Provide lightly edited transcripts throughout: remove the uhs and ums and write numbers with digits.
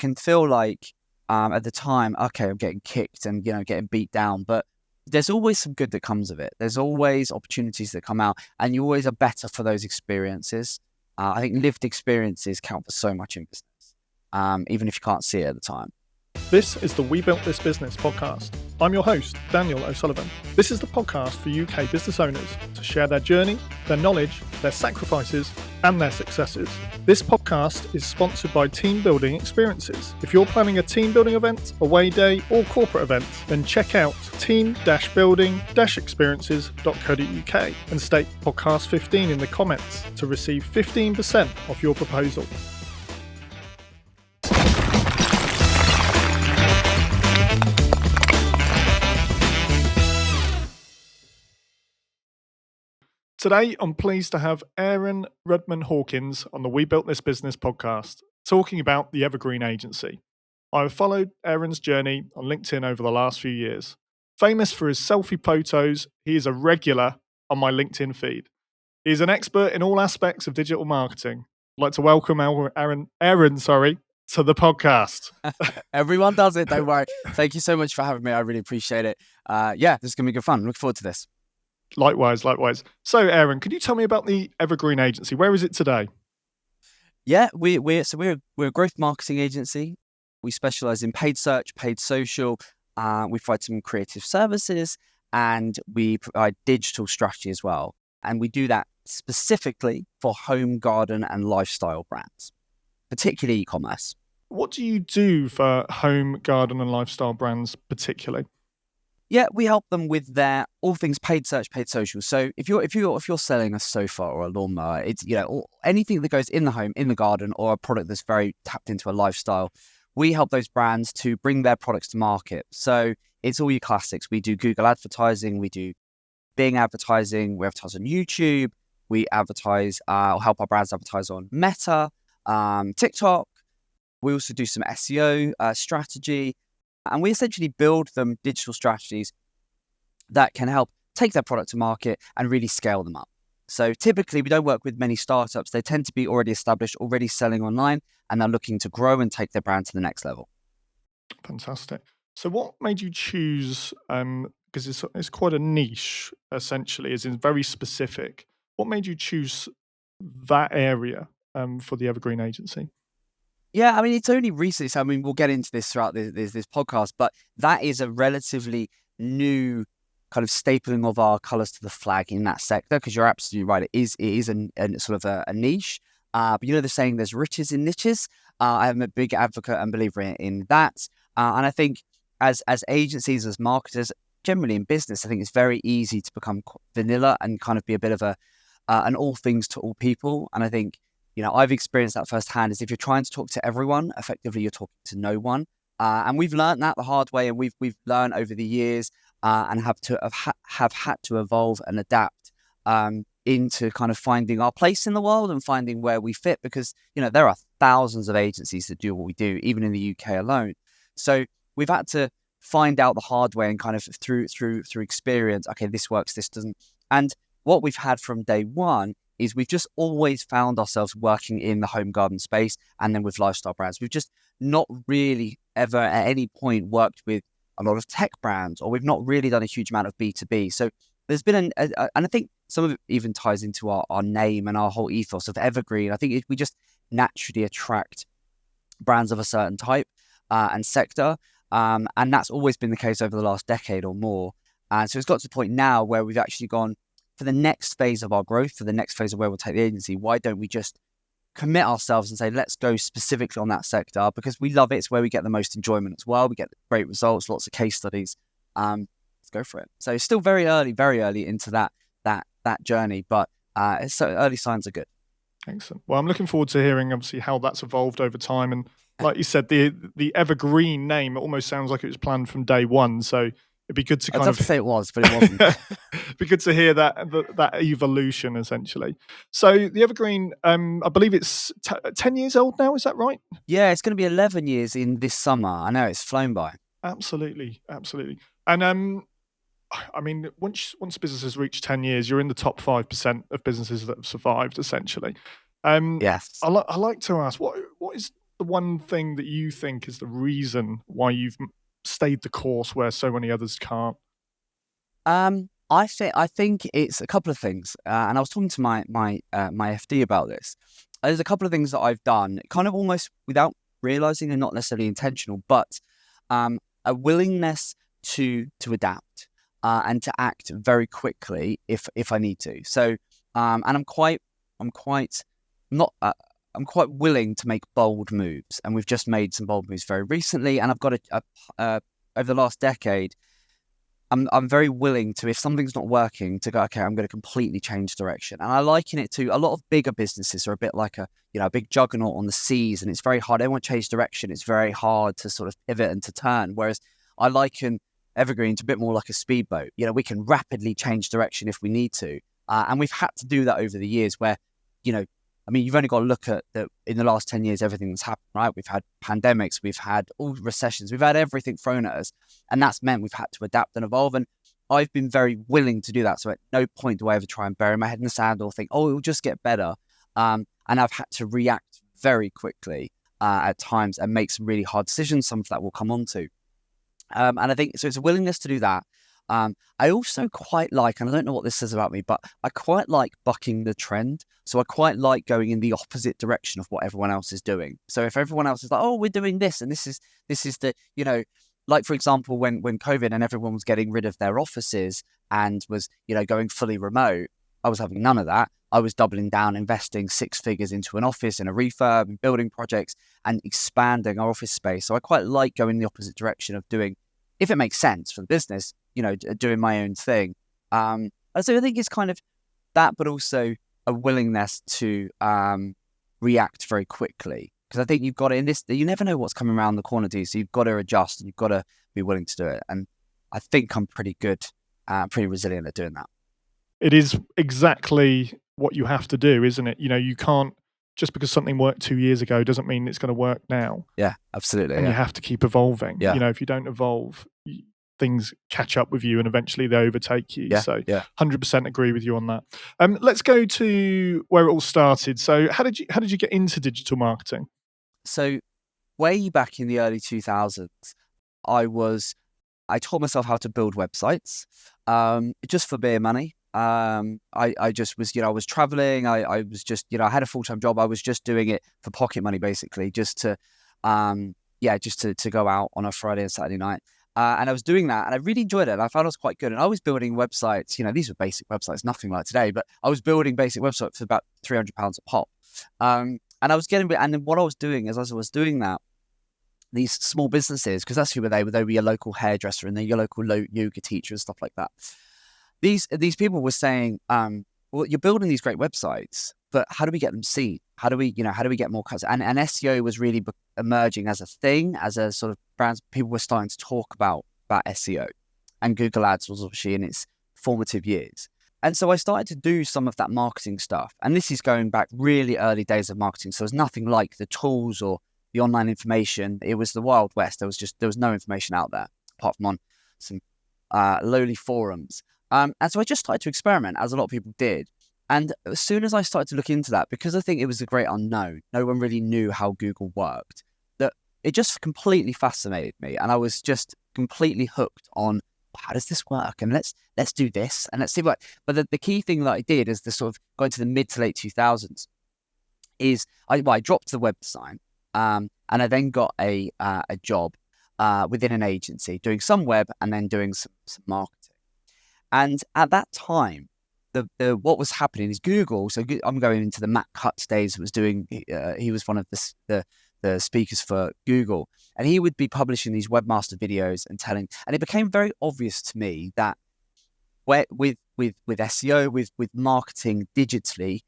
can feel like at the time, okay, I'm getting kicked and, getting beat down, but there's always some good that comes of it. There's always opportunities that come out, and you always are better for those experiences. I think lived experiences count for so much in business, even if you can't see it at the time. This is the We Built This Business podcast. I'm your host, Daniel O'Sullivan. This is the podcast for UK business owners to share their journey, their knowledge, their sacrifices, and their successes. This podcast is sponsored by Team Building Experiences. If you're planning a team building event, away day, or corporate event, then check out team-building-experiences.co.uk and state podcast 15 in the comments to receive 15% off your proposal. Today, I'm pleased to have Aaron Rudman-Hawkins on the We Built This Business podcast, talking about the Evergreen Agency. I have followed Aaron's journey on LinkedIn over the last few years. Famous for his selfie photos, he is a regular on my LinkedIn feed. He is an expert in all aspects of digital marketing. I'd like to welcome Aaron, to the podcast. Everyone does it, don't worry. Thank you so much for having me. I really appreciate it. This is going to be good fun. Look forward to this. Likewise. So, Aaron, could you tell me about the Evergreen Agency? Where is it today? Yeah, we're a growth marketing agency. We specialize in paid search, paid social. We provide some creative services, and we provide digital strategy as well. And we do that specifically for home, garden, and lifestyle brands, particularly e-commerce. What do you do for home, garden, and lifestyle brands particularly? Yeah, we help them with their all things paid search, paid social. So if you're selling a sofa or a lawnmower, it's or anything that goes in the home, in the garden, or a product that's very tapped into a lifestyle, we help those brands to bring their products to market. So it's all your classics. We do Google advertising, we do Bing advertising, we advertise on YouTube, we advertise or help our brands advertise on Meta, TikTok. We also do some SEO strategy. And we essentially build them digital strategies that can help take their product to market and really scale them up. So typically, we don't work with many startups. They tend to be already established, already selling online, and they're looking to grow and take their brand to the next level. Fantastic. So what made you choose, because it's quite a niche, essentially, as in very specific, what made you choose that area for the Evergreen Agency? Yeah, I mean, it's only recently, so we'll get into this throughout this podcast, but that is a relatively new kind of stapling of our colours to the flag in that sector, because you're absolutely right, it is a sort of a niche. But the saying, there's riches in niches. I'm a big advocate and believer in that. And I think as agencies, as marketers, generally in business, I think it's very easy to become vanilla and kind of be a bit of an all things to all people. And I think, I've experienced that firsthand, is if you're trying to talk to everyone, effectively you're talking to no one. And we've learned that the hard way, and we've learned over the years and have had to evolve and adapt into kind of finding our place in the world and finding where we fit, because, there are thousands of agencies that do what we do, even in the UK alone. So we've had to find out the hard way and kind of through experience, okay, this works, this doesn't. And what we've had from day one is we've just always found ourselves working in the home garden space and then with lifestyle brands. We've just not really ever at any point worked with a lot of tech brands, or we've not really done a huge amount of B2B. So there's been and I think some of it even ties into our name and our whole ethos of Evergreen. I think we just naturally attract brands of a certain type and sector. And that's always been the case over the last decade or more. And so it's got to the point now where we've actually gone, for the next phase of our growth, for the next phase of where we'll take the agency, why don't we just commit ourselves and say, let's go specifically on that sector, because we love it. It's where we get the most enjoyment as well. We get great results, lots of case studies. Let's go for it. So it's still very early into that journey, but so early signs are good. Excellent. Well, I'm looking forward to hearing, obviously, how that's evolved over time. And like you said, the Evergreen name, it almost sounds like it was planned from day one. So it'd be good to I'd say it was, but it wasn't. It'd be good to hear that evolution, essentially. So the Evergreen, I believe it's 10 years old now. Is that right? Yeah, it's going to be 11 years in this summer. I know, it's flown by. Absolutely. And I mean, once a business has reached 10 years, you're in the top 5% of businesses that have survived, essentially. Yes. I like to ask, what is the one thing that you think is the reason why you've stayed the course where so many others can't? I think it's a couple of things, and I was talking to my FD about this. There's a couple of things that I've done, kind of almost without realizing and not necessarily intentional, but a willingness to adapt and to act very quickly if I need to. So, and I'm quite willing to make bold moves, and we've just made some bold moves very recently. And I've got over the last decade, I'm very willing to, if something's not working, to go, okay, I'm going to completely change direction. And I liken it to a lot of bigger businesses are a bit like a big juggernaut on the seas, and it's very hard. Everyone change direction. It's very hard to sort of pivot and to turn. Whereas I liken Evergreen to a bit more like a speedboat. We can rapidly change direction if we need to. And we've had to do that over the years where, you've only got to look at in the last 10 years, everything that's happened, right? We've had pandemics, we've had all recessions, we've had everything thrown at us. And that's meant we've had to adapt and evolve. And I've been very willing to do that. So at no point do I ever try and bury my head in the sand or think, oh, it will just get better. And I've had to react very quickly at times and make some really hard decisions. Some of that we'll come on to. And I think, so it's a willingness to do that. I also quite like, and I don't know what this says about me, but I quite like bucking the trend. So I quite like going in the opposite direction of what everyone else is doing. So if everyone else is like, oh, we're doing this, and this is the, like, for example, when COVID and everyone was getting rid of their offices and was, going fully remote, I was having none of that. I was doubling down, investing 6 figures into an office and a refurb and building projects and expanding our office space. So I quite like going in the opposite direction of doing, if it makes sense for the business, doing my own thing. So I think it's kind of that, but also a willingness to react very quickly. Because I think you've got to, in this, you never know what's coming around the corner to you. So you've got to adjust and you've got to be willing to do it. And I think I'm pretty good, pretty resilient at doing that. It is exactly what you have to do, isn't it? You can't, just because something worked 2 years ago doesn't mean it's going to work now. Yeah, absolutely. And you have to keep evolving. Yeah. If you don't evolve, things catch up with you and eventually they overtake you. Yeah, So yeah. 100% agree with you on that. Let's go to where it all started. So how did you get into digital marketing? So way back in the early 2000s, I taught myself how to build websites just for bare money. I just was, I was traveling. I was just, I had a full-time job. I was just doing it for pocket money, basically, just to go out on a Friday and Saturday night. And I was doing that and I really enjoyed it. And I found it was quite good. And I was building websites, these were basic websites, nothing like today, but I was building basic websites for about £300 a pop. And I was and then what I was doing is, as I was doing that, these small businesses, because that's who were they were your local hairdresser and then your local yoga teacher and stuff like that. These people were saying, well, you're building these great websites, but how do we get them seen? How do we get more customers? And SEO was really emerging as a thing, as a sort of brands. People were starting to talk about SEO, and Google Ads was obviously in its formative years. And so I started to do some of that marketing stuff. And this is going back really early days of marketing. So there's nothing like the tools or the online information. It was the Wild West. There was no information out there apart from on some lowly forums. And so I just started to experiment, as a lot of people did. And as soon as I started to look into that, because I think it was a great unknown, no one really knew how Google worked, that it just completely fascinated me. And I was just completely hooked on, how does this work? And let's do this and let's see what. But the key thing that I did is the sort of going to the mid to late 2000s is I dropped the web design and I then got a job within an agency doing some web and then doing some marketing. And at that time, the what was happening is Google. So I'm going into the Matt Cutts days. Was doing. He was one of the speakers for Google, and he would be publishing these webmaster videos and telling. And it became very obvious to me that with SEO, with marketing digitally,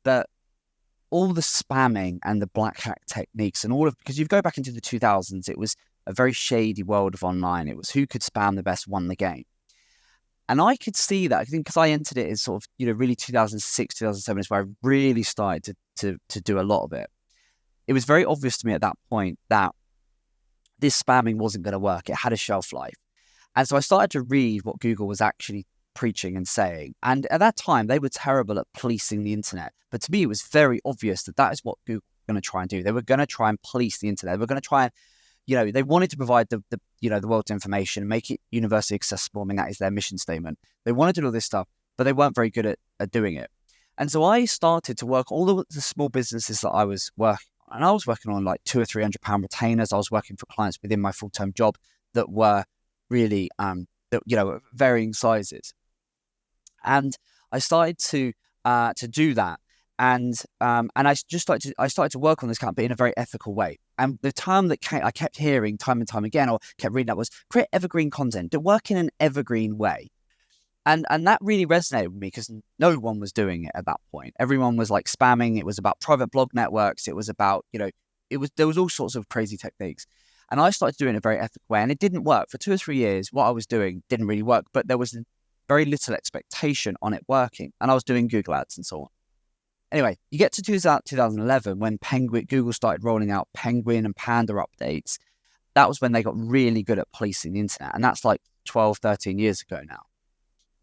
that all the spamming and the black hat techniques and all of, because you go back into the 2000s, it was a very shady world of online. It was who could spam the best won the game. And I could see that, I think, because I entered it in sort of, really 2006, 2007 is where I really started to do a lot of it. It was very obvious to me at that point that this spamming wasn't going to work. It had a shelf life. And so I started to read what Google was actually preaching and saying. And at that time, they were terrible at policing the internet. But to me, it was very obvious that is what Google going to try and do. They were going to try and police the internet. They were going to try and, they wanted to provide the world's information, make it universally accessible. I mean, that is their mission statement. They wanted to do all this stuff, but they weren't very good at doing it. And so I started to work all the small businesses that I was working on. And I was working on like £200 or £300 retainers. I was working for clients within my full-time job that were really, varying sizes. And I started to do that. And I started to work on this account, but in a very ethical way. And the term that I kept hearing time and time again, or kept reading, that was create evergreen content, to work in an evergreen way. And that really resonated with me because no one was doing it at that point. Everyone was like spamming. It was about private blog networks. It was about, there was all sorts of crazy techniques. And I started doing it in a very ethical way. And it didn't work. For 2 or 3 years, what I was doing didn't really work, but there was very little expectation on it working. And I was doing Google ads and so on. Anyway, you get to 2011 when Google started rolling out Penguin and Panda updates. That was when they got really good at policing the internet. And that's like 12, 13 years ago now.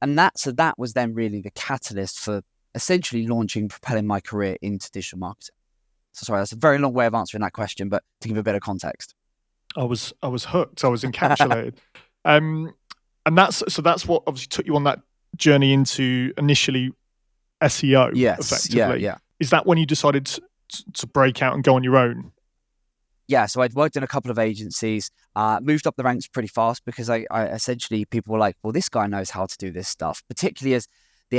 And that was then really the catalyst for essentially propelling my career into digital marketing. So sorry, that's a very long way of answering that question, but to give a bit of context. I was hooked. I was encapsulated. And that's what obviously took you on that journey into initially SEO. Yes, effectively. Yeah. Is that when you decided to break out and go on your own? Yeah, so I'd worked in a couple of agencies, moved up the ranks pretty fast because I essentially, people were like, well, this guy knows how to do this stuff, particularly as the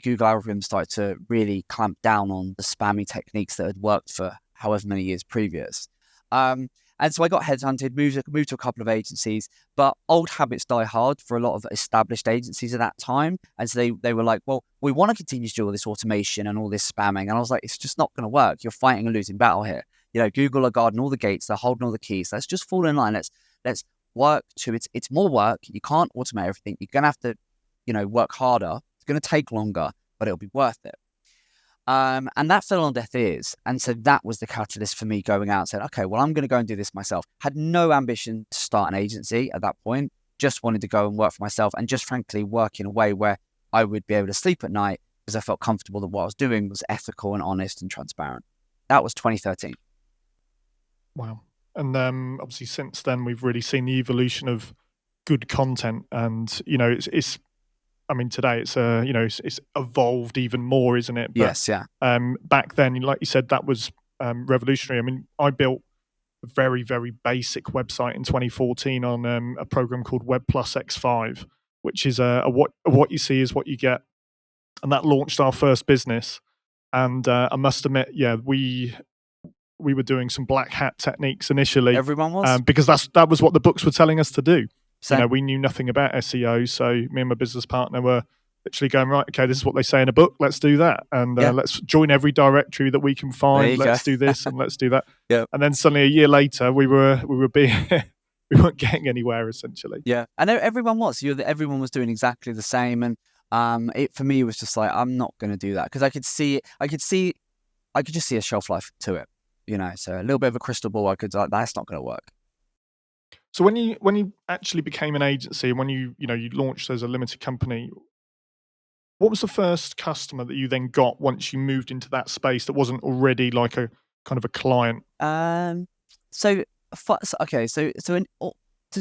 Google algorithms started to really clamp down on the spammy techniques that had worked for however many years previous. And so I got headhunted, moved to a couple of agencies, but old habits die hard for a lot of established agencies at that time. And so they were like, well, we want to continue to do all this automation and all this spamming. And I was like, it's just not going to work. You're fighting a losing battle here. Google are guarding all the gates. They're holding all the keys. Let's just fall in line. Let's work to it. It's more work. You can't automate everything. You're going to have to, work harder. It's going to take longer, but it'll be worth it. And that fell on deaf ears. And so that was the catalyst for me going out and saying, okay, well, I'm going to go and do this myself. Had no ambition to start an agency at that point. Just wanted to go and work for myself and just frankly work in a way where I would be able to sleep at night because I felt comfortable that what I was doing was ethical and honest and transparent. That was 2013. Wow. And obviously since then, we've really seen the evolution of good content. And, it's I mean, today it's it's evolved even more, isn't it? But, yes, yeah. Back then, like you said, that was revolutionary. I mean, I built a very, very basic website in 2014 on a program called Web Plus X5, which is what you see is what you get, and that launched our first business. And I must admit, yeah, we were doing some black hat techniques initially. Everyone was because that was what the books were telling us to do. Same. We knew nothing about SEO, so me and my business partner were literally going, right, okay, this is what they say in a book, let's do that. And let's join every directory that we can find, let's do this and let's do that. Yeah. And then suddenly a year later, we weren't getting anywhere essentially. Yeah. And everyone was. Everyone was doing exactly the same. And it for me was just like, I'm not going to do that because I could just see a shelf life to it, so a little bit of a crystal ball. I could, that's not going to work. So when you actually became an agency and when you launched as a limited company, what was the first customer that you then got once you moved into that space that wasn't already like a kind of a client? To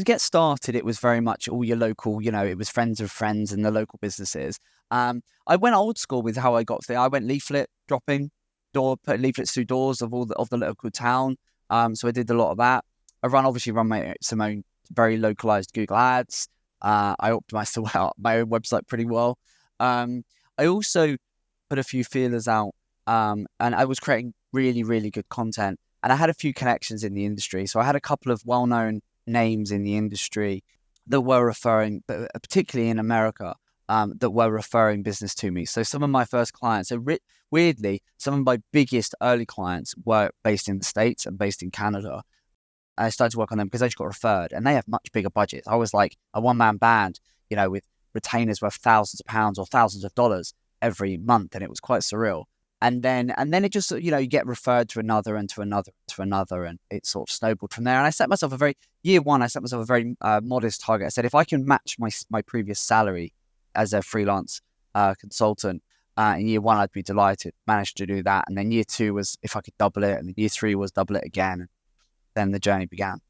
get started, it was very much all your local, it was friends of friends and the local businesses. I went old school with how I got there. I went leaflet dropping, put leaflets through doors of the local town. So I did a lot of that. I run some own very localized Google ads. I optimized my own website pretty well. I also put a few feelers out, and I was creating really, really good content. And I had a few connections in the industry. So I had a couple of well-known names in the industry that were referring, particularly in America, that were referring business to me. So some of my first clients, weirdly, some of my biggest early clients were based in the States and based in Canada. I started to work on them because they just got referred and they have much bigger budgets. I was like a one-man band, with retainers worth thousands of pounds or thousands of dollars every month. And it was quite surreal. And then it just, you get referred to another and to another, to another. And it sort of snowballed from there. And I set myself a very modest target. I said, if I can match my previous salary as a freelance consultant, In year one, I'd be delighted, managed to do that. And then year two was if I could double it. And then year three was double it again. Then the journey began.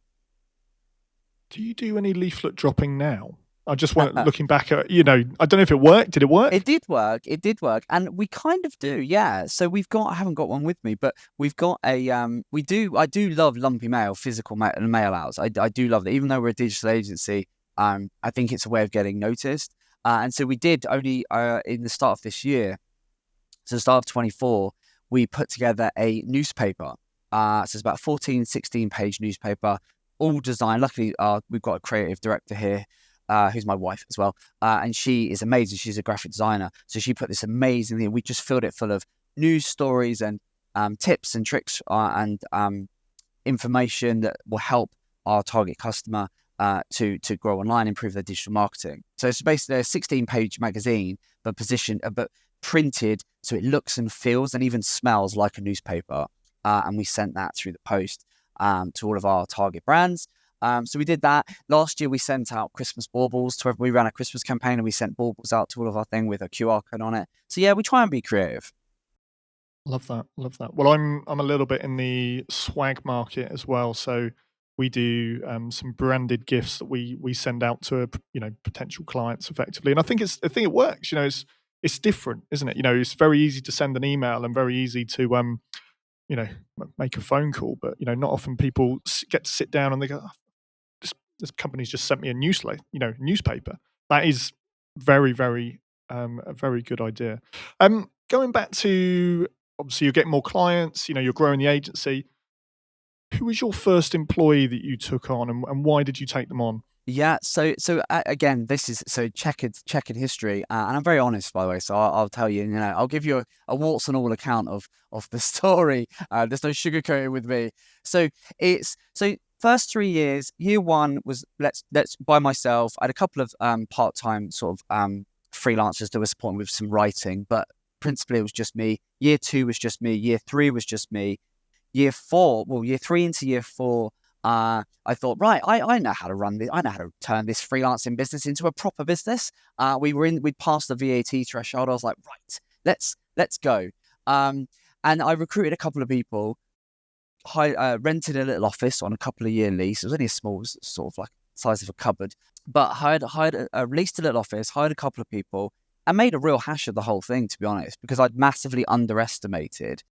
Do you do any leaflet dropping now? I just want looking back at, I don't know if it worked. Did it work? It did work. It did work. And we kind of do, yeah. So I haven't got one with me, but we've got I do love lumpy mail, physical mail outs. I do love that. Even though we're a digital agency, I think it's a way of getting noticed. And so we did only in the start of this year, so the start of 24, we put together a newspaper. So it's about 14, 16 page newspaper, all designed. Luckily, we've got a creative director here, who's my wife as well. And she is amazing. She's a graphic designer. So she put this amazing thing. We just filled it full of news stories and tips and tricks and information that will help our target customer to grow online, improve their digital marketing. So it's basically a 16-page magazine, but printed so it looks and feels and even smells like a newspaper. And we sent that through the post to all of our target brands. So we did that. Last year, we sent out Christmas baubles to everybody. We ran a Christmas campaign and we sent baubles out to all of our thing with a QR code on it. So yeah, we try and be creative. Love that. Well, I'm a little bit in the swag market as well. So we do some branded gifts that we send out to potential clients effectively, and I think it works. It's different, isn't it? It's very easy to send an email and very easy to make a phone call, but not often people get to sit down and they go, oh, this company's just sent me a newspaper. That is very, very a very good idea. Going back to, obviously you're getting more clients, you're growing the agency. Who was your first employee that you took on, and why did you take them on? Yeah, so again, this is checkered history, and I'm very honest, by the way. So I'll tell you, I'll give you a warts and all account of the story. There's no sugarcoating with me. So first 3 years. Year one was let's by myself. I had a couple of part-time sort of freelancers that were supporting with some writing, but principally it was just me. Year two was just me. Year three was just me. Year three into year four. I thought, right, I know how to run this. I know how to turn this freelancing business into a proper business. We'd passed the VAT threshold. I was like, right, let's go. And I recruited a couple of people. Rented a little office on a couple of year lease. It was only a small, sort of like size of a cupboard, but hired leased a little office, hired a couple of people, and made a real hash of the whole thing, to be honest, because I'd massively underestimated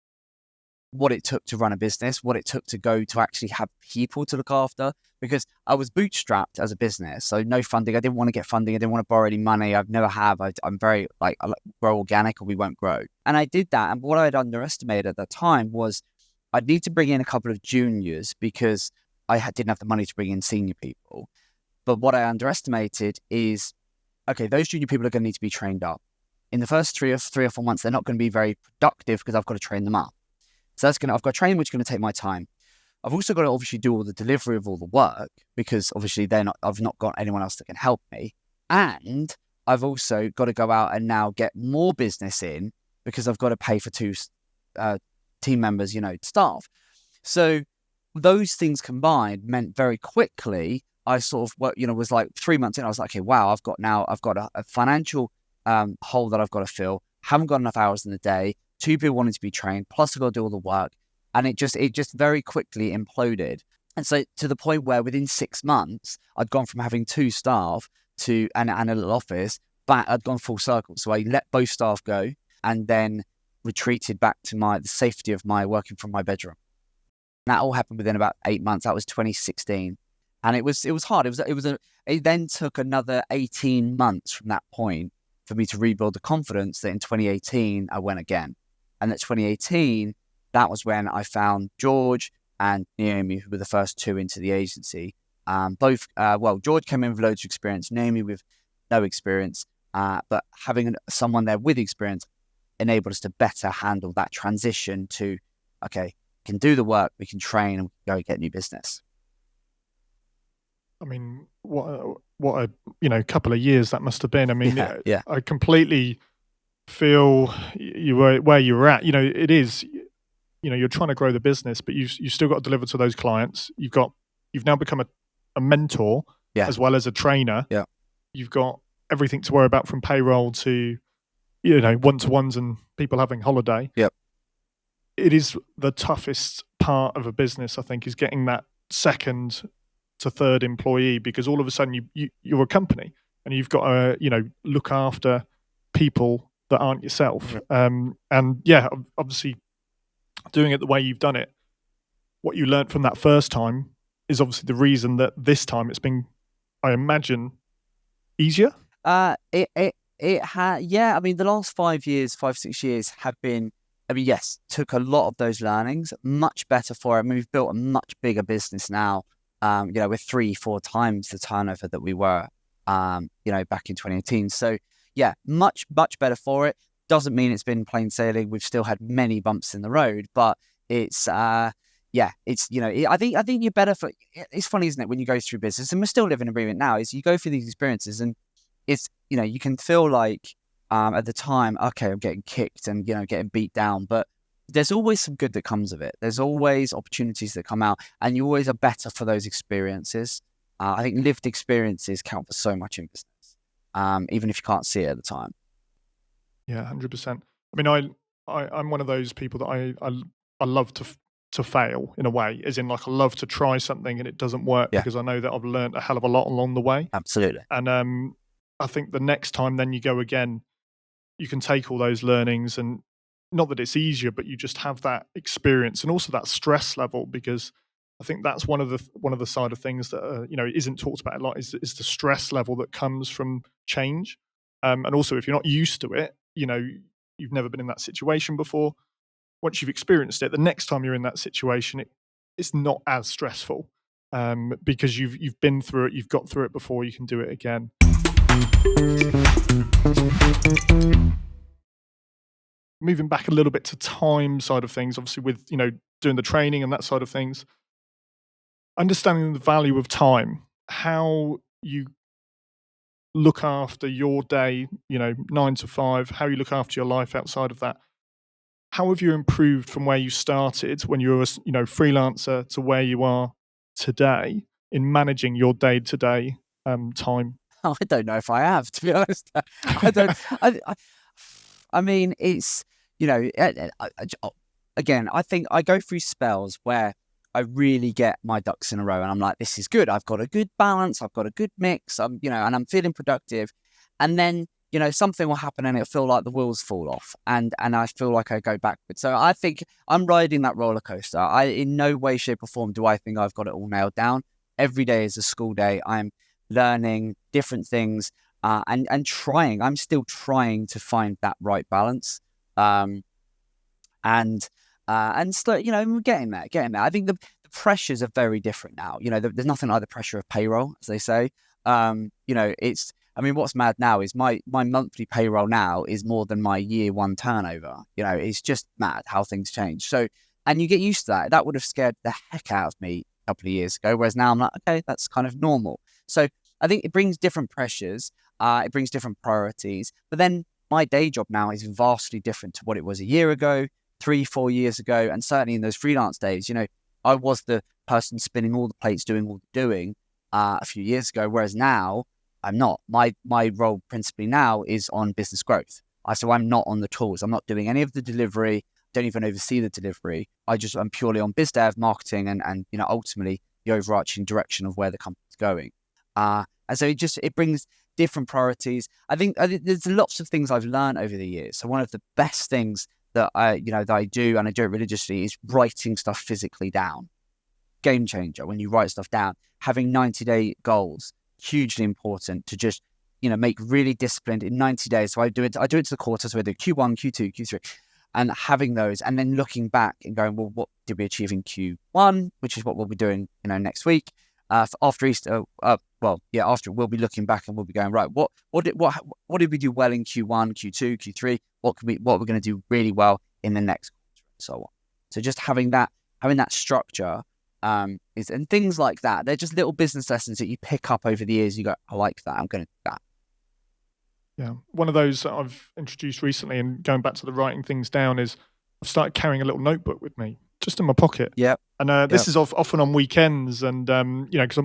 what it took to run a business, what it took to go to actually have people to look after, because I was bootstrapped as a business. So no funding. I didn't want to get funding. I didn't want to borrow any money. I've never have. I'm very I grow organic or we won't grow. And I did that. And what I had underestimated at that time was I'd need to bring in a couple of juniors because didn't have the money to bring in senior people. But what I underestimated is, okay, those junior people are going to need to be trained up. In the first 3 or 4 months, they're not going to be very productive because I've got to train them up. So I've got training, which is going to take my time. I've also got to obviously do all the delivery of all the work because obviously I've not got anyone else that can help me. And I've also got to go out and now get more business in because I've got to pay for 2 team members, staff. So those things combined meant very quickly, I sort of, was like 3 months in, I was like, okay, wow, I've got a financial hole that I've got to fill. Haven't got enough hours in the day. 2 people wanting to be trained, plus I've got to do all the work. And it just very quickly imploded. And so to the point where within 6 months, I'd gone from having 2 staff and a little office, but I'd gone full circle. So I let both staff go and then retreated back to the safety of my working from my bedroom. And that all happened within about 8 months. That was 2016. And it was hard. It then took another 18 months from that point for me to rebuild the confidence that in 2018, I went again. And that 2018, that was when I found George and Naomi, who were the first 2 into the agency. George came in with loads of experience, Naomi with no experience, but having someone there with experience enabled us to better handle that transition to, okay, we can do the work, we can train, and we can go get new business. I mean, what a couple of years that must have been. I mean, yeah. I completely feel you were where you were at. It is, you're trying to grow the business, but you still got to deliver to those clients. You've now become a mentor as well as a trainer. Yeah. You've got everything to worry about from payroll to one-to-ones and people having holiday. Yep. It is the toughest part of a business, I think, is getting that second to third employee, because all of a sudden you're a company and you've got to, look after people that aren't yourself. And yeah, obviously doing it the way you've done it, what you learned from that first time is obviously the reason that this time it's been, I imagine, easier. Yeah. I mean, the last 6 years have been. I mean, yes, took a lot of those learnings, much better for it. I mean, we've built a much bigger business now. We're 3-4 times the turnover that we were, back in 2018. So yeah, much better for it. Doesn't mean it's been plain sailing. We've still had many bumps in the road, but it's I think you're better for. It's funny, isn't it, when you go through business, and we're still living in agreement now. Is you go through these experiences, and it's you can feel like at the time, okay, I'm getting kicked and getting beat down, but there's always some good that comes of it. There's always opportunities that come out, and you always are better for those experiences. I think lived experiences count for so much in business, even if you can't see it at the time. Yeah, 100%. I mean, I'm one of those people that I love to fail in a way, as in like I love to try something and it doesn't work, because I know that I've learned a hell of a lot along the way. Absolutely. And I think the next time then you go again, you can take all those learnings, and not that it's easier, but you just have that experience and also that stress level, because I think that's one of the side of things that isn't talked about a lot, is the stress level that comes from change. And also, if you're not used to it, you've never been in that situation before. Once you've experienced it, the next time you're in that situation, it's not as stressful, because you've been through it, you've got through it before, you can do it again. Moving back a little bit to time side of things, obviously with doing the training and that side of things, understanding the value of time, how you look after your day, 9 to 5, how you look after your life outside of that. How have you improved from where you started when you were a freelancer to where you are today in managing your day-to-day time? I don't know if I have, to be honest. I don't. I mean, it's again, I think I go through spells where I really get my ducks in a row, and I'm like, this is good. I've got a good balance. I've got a good mix. And I'm feeling productive. And then something will happen, and it'll feel like the wheels fall off, and I feel like I go backwards. So I think I'm riding that roller coaster. I, in no way, shape, or form, do I think I've got it all nailed down. Every day is a school day. I'm learning different things, and trying. I'm still trying to find that right balance. And so, we're getting there. I think the pressures are very different now. There's nothing like the pressure of payroll, as they say. I mean, what's mad now is my monthly payroll now is more than my year one turnover. It's just mad how things change. So, and you get used to that. That would have scared the heck out of me a couple of years ago. Whereas now I'm like, okay, that's kind of normal. So I think it brings different pressures. It brings different priorities. But then my day job now is vastly different to what it was a year ago, 3-4 years ago. And certainly in those freelance days, I was the person spinning all the plates, doing all the doing a few years ago. Whereas now I'm not. My role principally now is on business growth. So I'm not on the tools. I'm not doing any of the delivery. Don't even oversee the delivery. I'm purely on biz dev, marketing, and ultimately the overarching direction of where the company's going. And so it brings different priorities. I think there's lots of things I've learned over the years. So one of the best things that I do, and I do it religiously, is writing stuff physically down. Game changer when you write stuff down. Having 90-day goals, hugely important to just make really disciplined in 90 days. So I do it to the quarter. So I do Q1, Q2, Q3, and having those, and then looking back and going, well, what did we achieve in Q1, which is what we'll be doing next week. After Easter, after, we'll be looking back and we'll be going, right, what did we do well in Q1, Q2, Q3? What we're going to do really well in the next quarter, and so on. So just having that structure, and things like that. They're just little business lessons that you pick up over the years. You go, I like that. I'm going to do that. Yeah, one of those that I've introduced recently, and going back to the writing things down, is I've started carrying a little notebook with me, just in my pocket. Yeah, and this is often on weekends, and because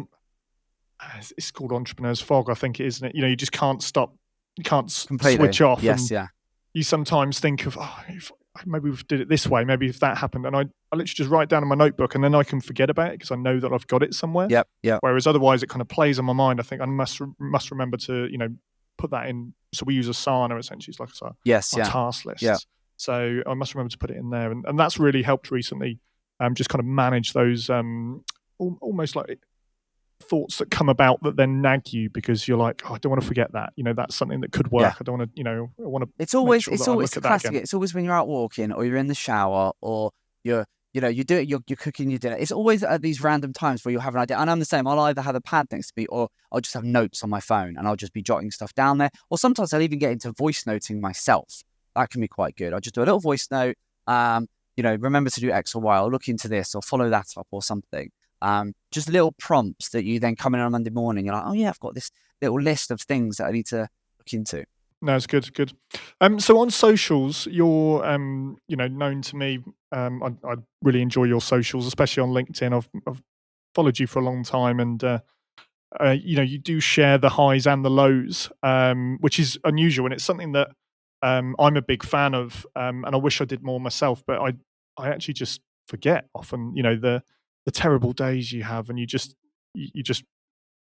it's called entrepreneur's fog, I think it is, isn't it? You just can't stop, you can't completely switch off. Yes, and, yeah. you sometimes think of, if maybe we did it this way, maybe if that happened, and I literally just write down in my notebook, and then I can forget about it because I know that I've got it somewhere. Yep. Yep. Whereas otherwise, it kind of plays on my mind. I think I must remember to put that in. So we use Asana essentially. It's like Yes. our Yeah. task list. Yeah. So I must remember to put it in there, and that's really helped recently. Just kind of manage those almost like thoughts that come about that then nag you because you're like, I don't want to forget that. That's something that could work. Yeah. I don't want to, I want to. It's always sure it's that I always look the at that classic. again. It's always when you're out walking or you're in the shower or you're you're cooking your dinner. It's always at these random times where you'll have an idea. And I'm the same. I'll either have a pad next to me or I'll just have notes on my phone and I'll just be jotting stuff down there. Or sometimes I'll even get into voice noting myself. That can be quite good. I'll just do a little voice note. Remember to do X or Y, or look into this or follow that up or something. Just little prompts that you then come in on Monday morning. You're like, oh yeah, I've got this little list of things that I need to look into. No, it's good. So on socials, you're known to me. I really enjoy your socials, especially on LinkedIn. I've followed you for a long time, and you do share the highs and the lows, which is unusual, and it's something that I'm a big fan of, and I wish I did more myself. But I actually just forget often. The terrible days you have, and you just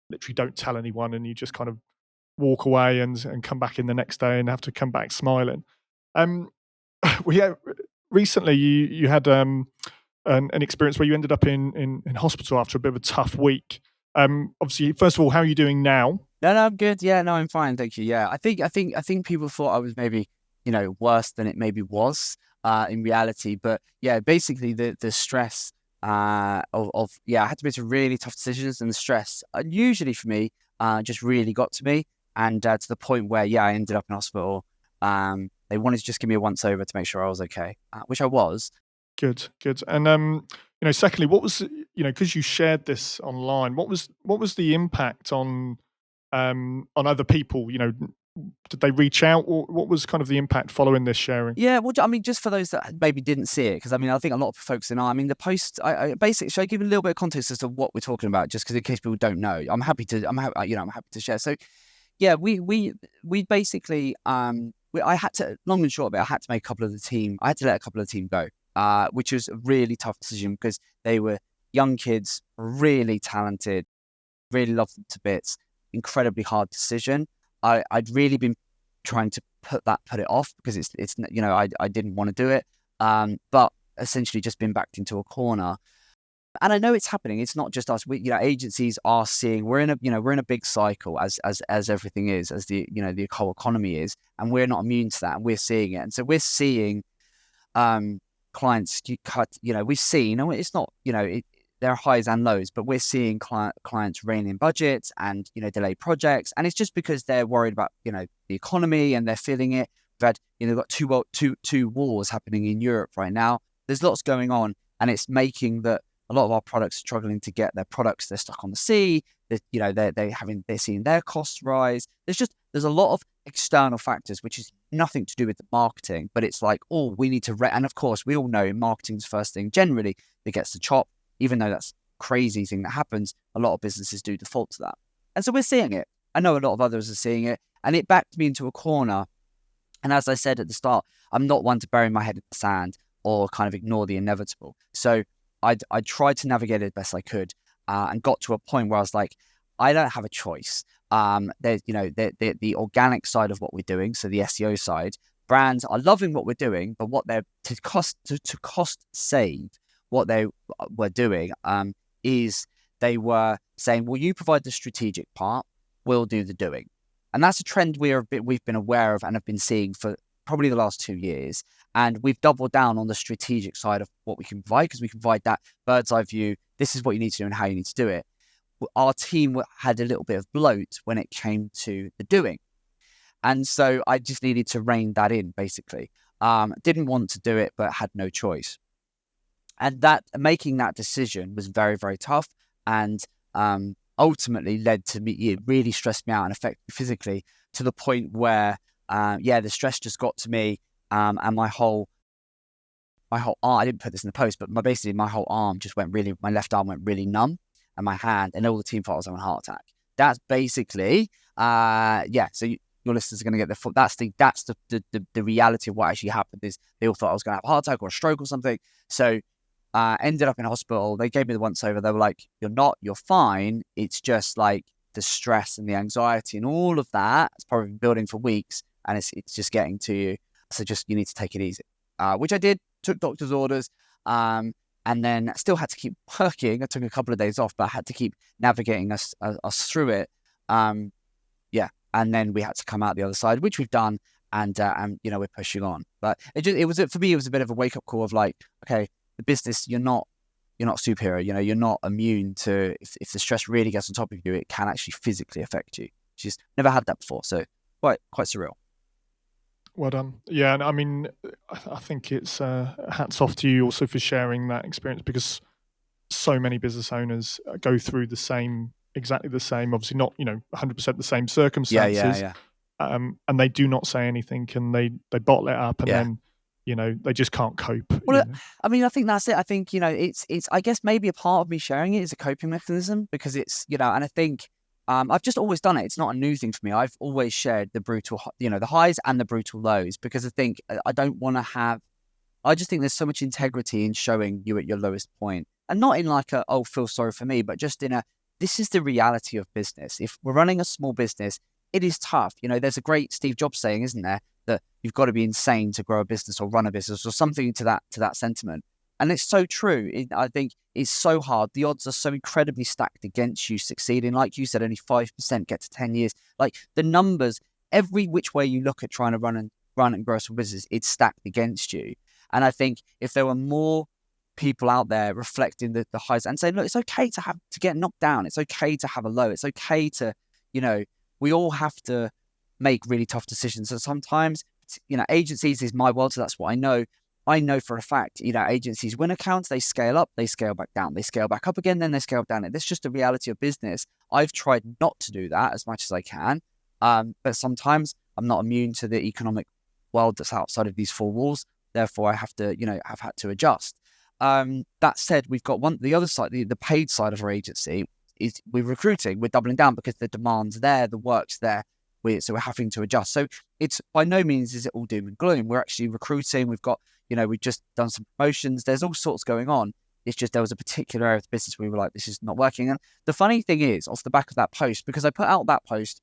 literally don't tell anyone, and you just kind of walk away and come back in the next day and have to come back smiling. Um, we had, recently you had an experience where you ended up in hospital after a bit of a tough week. Obviously, first of all, how are you doing now? No, I'm good. Yeah, no, I'm fine. Thank you. Yeah, I think people thought I was maybe, worse than it maybe was in reality. But yeah, basically the stress I had to make some really tough decisions, and the stress, usually for me, just really got to me, and to the point where I ended up in hospital. They wanted to just give me a once over to make sure I was okay, which I was. Good. And secondly, what was because you shared this online, what was the impact on other people? Did they reach out, or what was kind of the impact following this sharing? Yeah, well, I mean, just for those that maybe didn't see it, because I think a lot of folks the post. I basically, should I give a little bit of context as to what we're talking about, just because in case people don't know, I'm happy to share. So, yeah, we basically I had to, long and short of it, I had to make a couple of the team. I had to let a couple of the team go, which was a really tough decision because they were young kids, really talented, really loved them to bits. Incredibly hard decision. I'd really been trying to put it off because it's I didn't want to do it, but essentially just been backed into a corner. And I know it's happening. It's not just us. Agencies are seeing we're in a big cycle as everything is, as the whole economy is, and we're not immune to that. And we're seeing it, and so we're seeing clients cut. We've seen. It's not. There are highs and lows, but we're seeing clients rein in budgets and delay projects, and it's just because they're worried about the economy and they're feeling it. We've had they've got two wars happening in Europe right now. There's lots going on, and it's making that a lot of our products are struggling to get their products. They're stuck on the sea. They're seeing their costs rise. There's a lot of external factors, which is nothing to do with the marketing, but it's like, we need to and of course we all know marketing's first thing generally that gets the chop. Even though that's a crazy thing that happens, a lot of businesses do default to that. And so we're seeing it. I know a lot of others are seeing it, and it backed me into a corner. And as I said at the start, I'm not one to bury my head in the sand or kind of ignore the inevitable. So I tried to navigate it as best I could, and got to a point where I was like, I don't have a choice. There's the organic side of what we're doing, so the SEO side. Brands are loving what we're doing, but what they're to cost save. What they were doing is they were saying, well, you provide the strategic part, we'll do the doing. And that's a trend we've been aware of and have been seeing for probably the last 2 years. And we've doubled down on the strategic side of what we can provide, because we can provide that bird's eye view. This is what you need to do and how you need to do it. Our team had a little bit of bloat when it came to the doing. And so I just needed to rein that in, basically. Didn't want to do it, but had no choice. And that making that decision was very, very tough, and ultimately led to me. It really stressed me out and affected me physically to the point where, the stress just got to me, and my whole arm. I didn't put this in the post, but my whole arm just my left arm went really numb, and my hand, and all the team thought I was having a heart attack. That's basically, So your listeners are going to get their foot. That's the reality of what actually happened. Is they all thought I was going to have a heart attack or a stroke or something. So ended up in hospital. They gave me the once over. They were like, "You're not. You're fine. It's just like the stress and the anxiety and all of that. It's probably been building for weeks, and it's just getting to you. So just you need to take it easy." Which I did. Took doctor's orders. And then still had to keep working. I took a couple of days off, but I had to keep navigating us through it. And then we had to come out the other side, which we've done, and we're pushing on. But it was for me, it was a bit of a wake up call of like, okay, the business, you're not superhero. You're not immune to if the stress really gets on top of you, it can actually physically affect you. She's never had that before, so quite surreal. Well done. Yeah, and I mean, I think it's hats off to you also for sharing that experience, because so many business owners go through exactly the same, obviously not 100% the same circumstances, Yeah. and they do not say anything, and they bottle it up, and then they just can't cope. Well, I mean, I think that's it. I think it's I guess maybe a part of me sharing it is a coping mechanism, because it's and I think. I've just always done it. It's not a new thing for me. I've always shared the brutal, the highs and the brutal lows, because I think I don't want to have. I just think there's so much integrity in showing you at your lowest point, and not in like feel sorry for me, but just in this is the reality of business. If we're running a small business, it is tough. There's a great Steve Jobs saying, isn't there, that you've got to be insane to grow a business or run a business or something to that sentiment. And it's so true. I think it's so hard. The odds are so incredibly stacked against you succeeding. Like you said, only 5% get to 10 years. Like the numbers, every which way you look at trying to run and grow a business, it's stacked against you. And I think if there were more people out there reflecting the highs and saying, look, it's okay to get knocked down. It's okay to have a low. It's okay to, we all have to make really tough decisions. So sometimes, agencies is my world. So that's what I know. I know for a fact, agencies win accounts, they scale up, they scale back down, they scale back up again, then they scale down. That's just the reality of business. I've tried not to do that as much as I can. But sometimes I'm not immune to the economic world that's outside of these four walls. Therefore, I have to, have had to adjust. That said, we've got the other side, the paid side of our agency is we're recruiting, we're doubling down because the demand's there, the work's there. So we're having to adjust. So it's by no means is it all doom and gloom. We're actually recruiting. We've got, we've just done some promotions. There's all sorts going on. It's just there was a particular area of the business where we were like, this is not working. And the funny thing is, off the back of that post, because I put out that post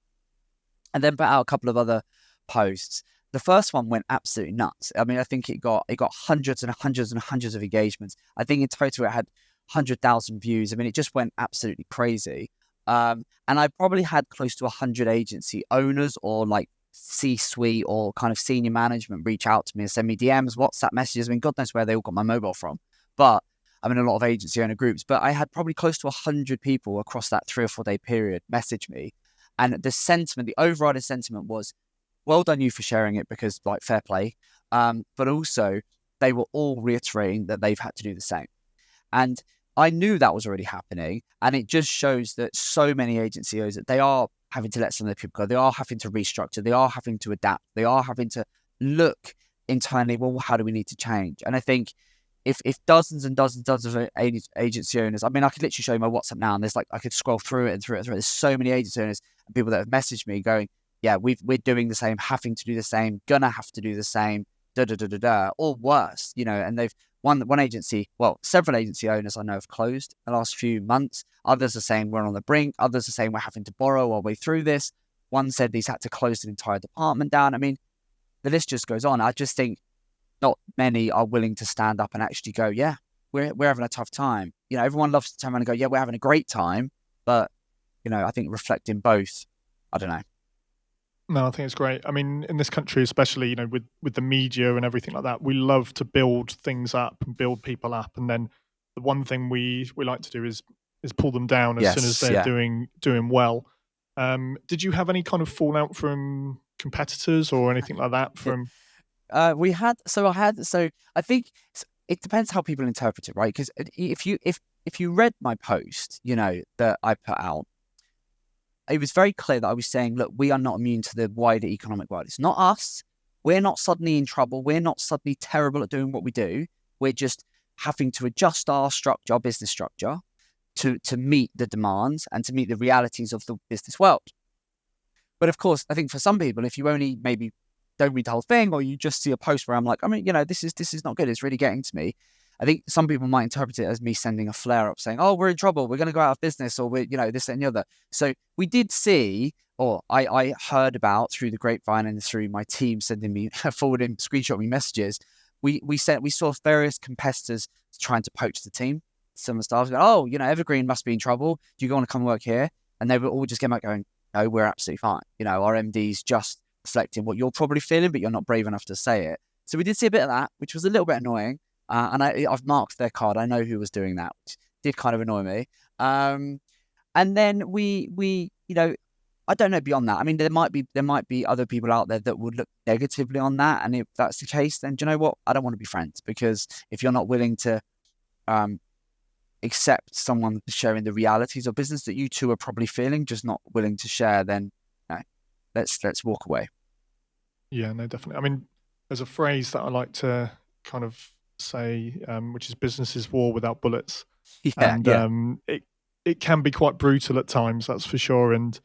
and then put out a couple of other posts, the first one went absolutely nuts. I mean, I think it got hundreds and hundreds and hundreds of engagements. I think in total it had 100,000 views. I mean, it just went absolutely crazy. And I probably had close to 100 agency owners or like C-suite or kind of senior management reach out to me and send me DMs, WhatsApp messages. I mean, God knows where they all got my mobile from. But I'm in a lot of agency owner groups. But I had probably close to 100 people across that 3 or 4 day period message me. And the overriding sentiment was, well done you for sharing it, because like fair play. But also they were all reiterating that they've had to do the same. And I knew that was already happening, and it just shows that so many agency owners, that they are having to let some of their people go. They are having to restructure. They are having to adapt. They are having to look internally, well, how do we need to change? And I think if dozens and dozens of agency owners, I mean, I could literally show you my WhatsApp now, and there's like, I could scroll through it and through it. There's so many agency owners and people that have messaged me going, yeah, we're doing the same, having to do the same, gonna have to do the same, or worse, and they've, one agency, well, several agency owners I know have closed in the last few months. Others are saying we're on the brink. Others are saying we're having to borrow our way through this. One said he's had to close an entire department down. I mean, the list just goes on. I just think not many are willing to stand up and actually go, yeah, we're having a tough time. Everyone loves to turn around and go, yeah, we're having a great time. But, I think reflecting both, I don't know. No, I think it's great. I mean, in this country, especially, with the media and everything like that, we love to build things up and build people up, and then the one thing we like to do is pull them down as soon as they're doing well. Did you have any kind of fallout from competitors or anything like that? From I think it depends how people interpret it, right? Because if you read my post, that I put out, it was very clear that I was saying, look, we are not immune to the wider economic world. It's not us. We're not suddenly in trouble. We're not suddenly terrible at doing what we do. We're just having to adjust our structure, our business structure, to meet the demands and to meet the realities of the business world. But of course, I think for some people, if you only maybe don't read the whole thing, or you just see a post where I'm like, I mean, this is not good. It's really getting to me. I think some people might interpret it as me sending a flare up saying, oh, we're in trouble. We're going to go out of business, or we're, this, that, and the other. So we did see, or I heard about through the grapevine and through my team sending me, forwarding, screenshot me messages. We saw various competitors trying to poach the team. Some staff go, oh, Evergreen must be in trouble. Do you want to come work here? And they would all just get back going, no, we're absolutely fine. Our MD's just reflecting what you're probably feeling, but you're not brave enough to say it. So we did see a bit of that, which was a little bit annoying. And I've marked their card. I know who was doing that, which did kind of annoy me. And then we I don't know beyond that. I mean, there might be other people out there that would look negatively on that. And if that's the case, then do you know what? I don't want to be friends, because if you're not willing to accept someone sharing the realities of business that you two are probably feeling, just not willing to share, then no, let's walk away. Yeah, no, definitely. I mean, there's a phrase that I like to kind of say, which is business is war without bullets. And it can be quite brutal at times, that's for sure. And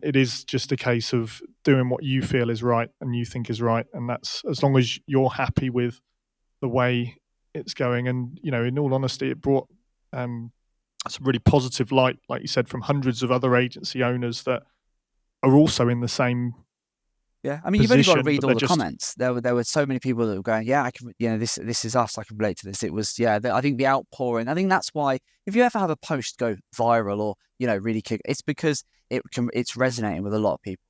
it is just a case of doing what you feel is right and you think is right. And that's as long as you're happy with the way it's going. And, in all honesty, it brought some really positive light, like you said, from hundreds of other agency owners that are also in the same. Yeah, I mean, you've only got to read all the comments. There were so many people that were going, yeah, I can, this is us. I can relate to this. It was, I think the outpouring. I think that's why if you ever have a post go viral or really kick, it's because it's resonating with a lot of people.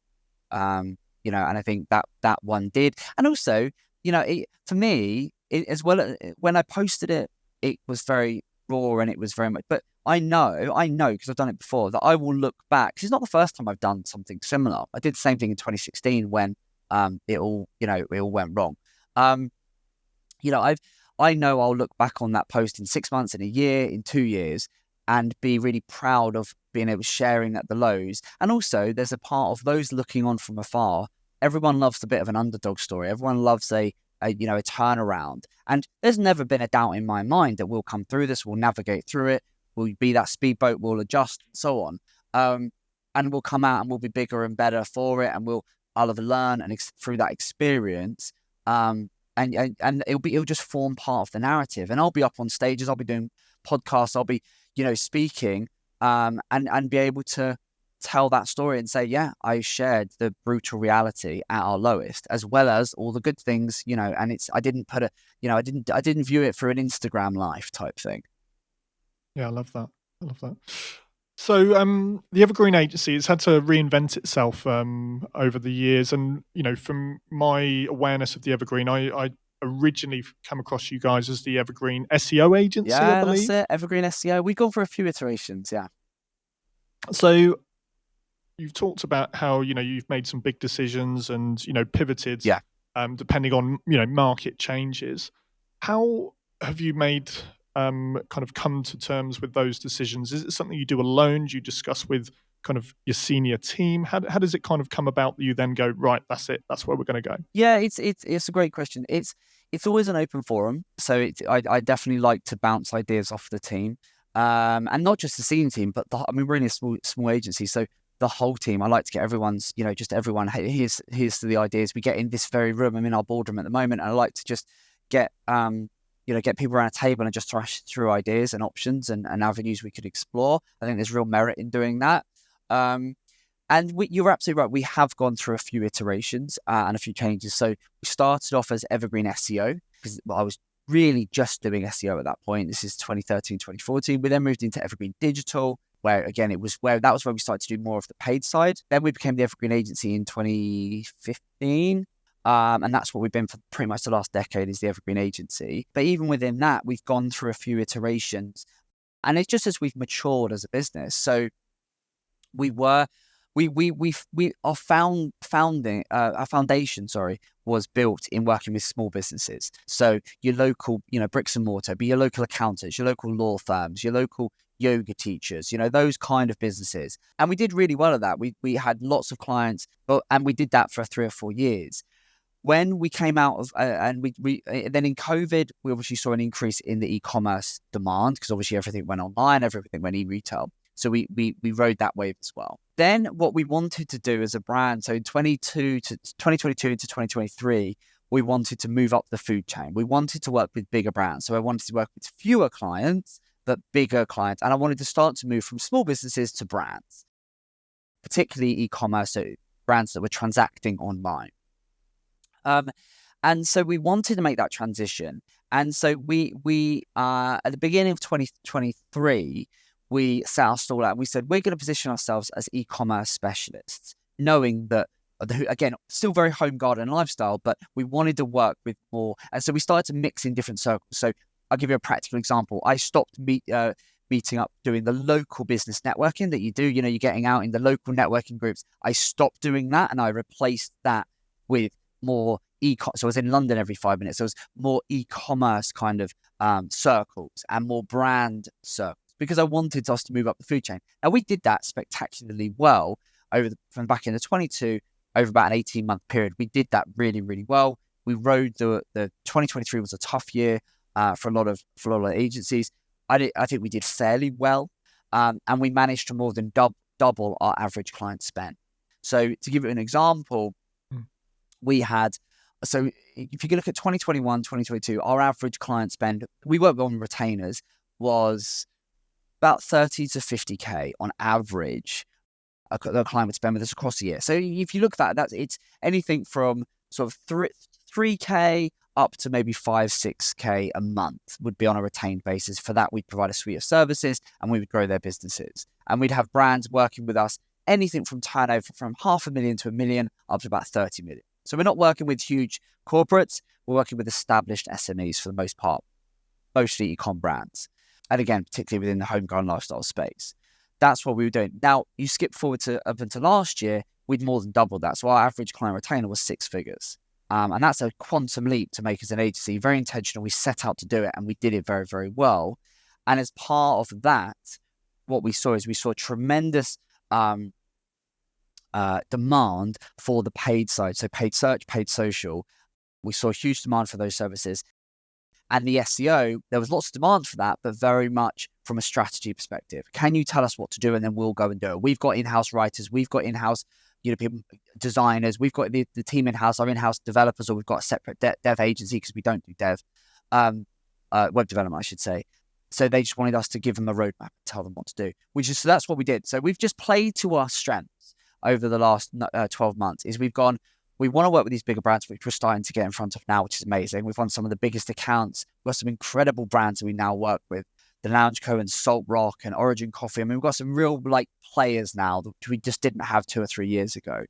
And I think that one did. And also, for me, as well, when I posted it, it was very raw and it was very much. But I know because I've done it before, that I will look back. Cause it's not the first time I've done something similar. I did the same thing in 2016 when it all went wrong. I know I'll look back on that post in 6 months, in a year, in 2 years, and be really proud of being able to sharing at the lows. And also, there's a part of those looking on from afar. Everyone loves a bit of an underdog story. Everyone loves a turnaround. And there's never been a doubt in my mind that we'll come through this. We'll navigate through it. We'll be that speedboat. We'll adjust, and so on. And we'll come out and we'll be bigger and better for it. And I'll have learned and through that experience. And it'll just form part of the narrative. And I'll be up on stages. I'll be doing podcasts. I'll be speaking. And be able to tell that story and say, yeah, I shared the brutal reality at our lowest, as well as all the good things, and I didn't put I didn't view it through an Instagram live type thing. Yeah, I love that. So the Evergreen Agency has had to reinvent itself over the years. And, from my awareness of the Evergreen, I originally come across you guys as the Evergreen SEO agency, I believe. That's it, Evergreen SEO. We've gone for a few iterations, yeah. So you've talked about how, you've made some big decisions and, pivoted depending on, market changes. How have you made kind of come to terms with those decisions? Is it something you do alone? Do you discuss with kind of your senior team? How does it kind of come about that you then go, right, that's it, that's where we're going to go? Yeah, it's a great question. It's always an open forum. So I definitely like to bounce ideas off the team. And not just the senior team, but we're in a small agency. So the whole team, I like to get everyone's, just everyone, hey, here's the ideas. We get in this very room. I'm in our boardroom at the moment. And I like to just get people around a table and just thrash through ideas and options and avenues we could explore. I think there's real merit in doing that. And you're absolutely right. We have gone through a few iterations and a few changes. So we started off as Evergreen SEO because I was really just doing SEO at that point. This is 2013, 2014. We then moved into Evergreen Digital, where again, that was where we started to do more of the paid side. Then we became the Evergreen Agency in 2015. And that's what we've been for pretty much the last decade, is the Evergreen Agency. But even within that, we've gone through a few iterations, and it's just as we've matured as a business. So our foundation, was built in working with small businesses. So your local, bricks and mortar, be your local accountants, your local law firms, your local yoga teachers, those kind of businesses. And we did really well at that. We had lots of clients, and we did that for 3 or 4 years. When we came out of, and then in COVID, we obviously saw an increase in the e-commerce demand because obviously everything went online, everything went e-retail. So we rode that wave as well. Then what we wanted to do as a brand, so in 2022 into 2023, we wanted to move up the food chain. We wanted to work with bigger brands. So I wanted to work with fewer clients, but bigger clients. And I wanted to start to move from small businesses to brands, particularly e-commerce, so brands that were transacting online. And so we wanted to make that transition. And so we at the beginning of 2023, we set our stall out and we said, we're going to position ourselves as e-commerce specialists, knowing that, again, still very home garden lifestyle, but we wanted to work with more. And so we started to mix in different circles. So I'll give you a practical example. I stopped meeting up doing the local business networking that you do. You're getting out in the local networking groups. I stopped doing that and I replaced that with more so I was in London every 5 minutes. So it was more e-commerce kind of circles and more brand circles because I wanted us to move up the food chain. Now we did that spectacularly well from back in the 22 over about an 18-month period. We did that really, really well. We rode the 2023 was a tough year for a lot of agencies. I think we did fairly well, and we managed to more than double our average client spend. So to give you an example, we had. So if you look at 2021, 2022, our average client spend, we work on retainers, was about 30 to 50K on average. A client would spend with us across the year. So if you look at that, it's anything from sort of 3K up to maybe 5-6K a month would be on a retained basis. For that, we'd provide a suite of services and we would grow their businesses. And we'd have brands working with us, anything from turnover from $500,000 to $1 million up to about 30 million. So we're not working with huge corporates. We're working with established SMEs for the most part, mostly e-com brands. And again, particularly within the home garden lifestyle space. That's what we were doing. Now, you skip forward to up until last year, we'd more than doubled that. So our average client retainer was 6 figures. And that's a quantum leap to make as an agency. Very intentional. We set out to do it and we did it very, very well. And as part of that, what we saw tremendous demand for the paid side. So paid search, paid social. We saw huge demand for those services. And the SEO, there was lots of demand for that, but very much from a strategy perspective. Can you tell us what to do? And then we'll go and do it. We've got in-house writers. We've got in-house people, designers. We've got the team in-house, our in-house developers, or we've got a separate dev agency because we don't do dev, web development, I should say. So they just wanted us to give them a roadmap and tell them what to do, so that's what we did. So we've just played to our strengths over the last 12 months is we want to work with these bigger brands, which we're starting to get in front of now, which is amazing. We've won some of the biggest accounts. We've got some incredible brands that we now work with, the Lounge Co and Salt Rock and Origin Coffee. I mean, we've got some real players now that we just didn't have 2 or 3 years ago.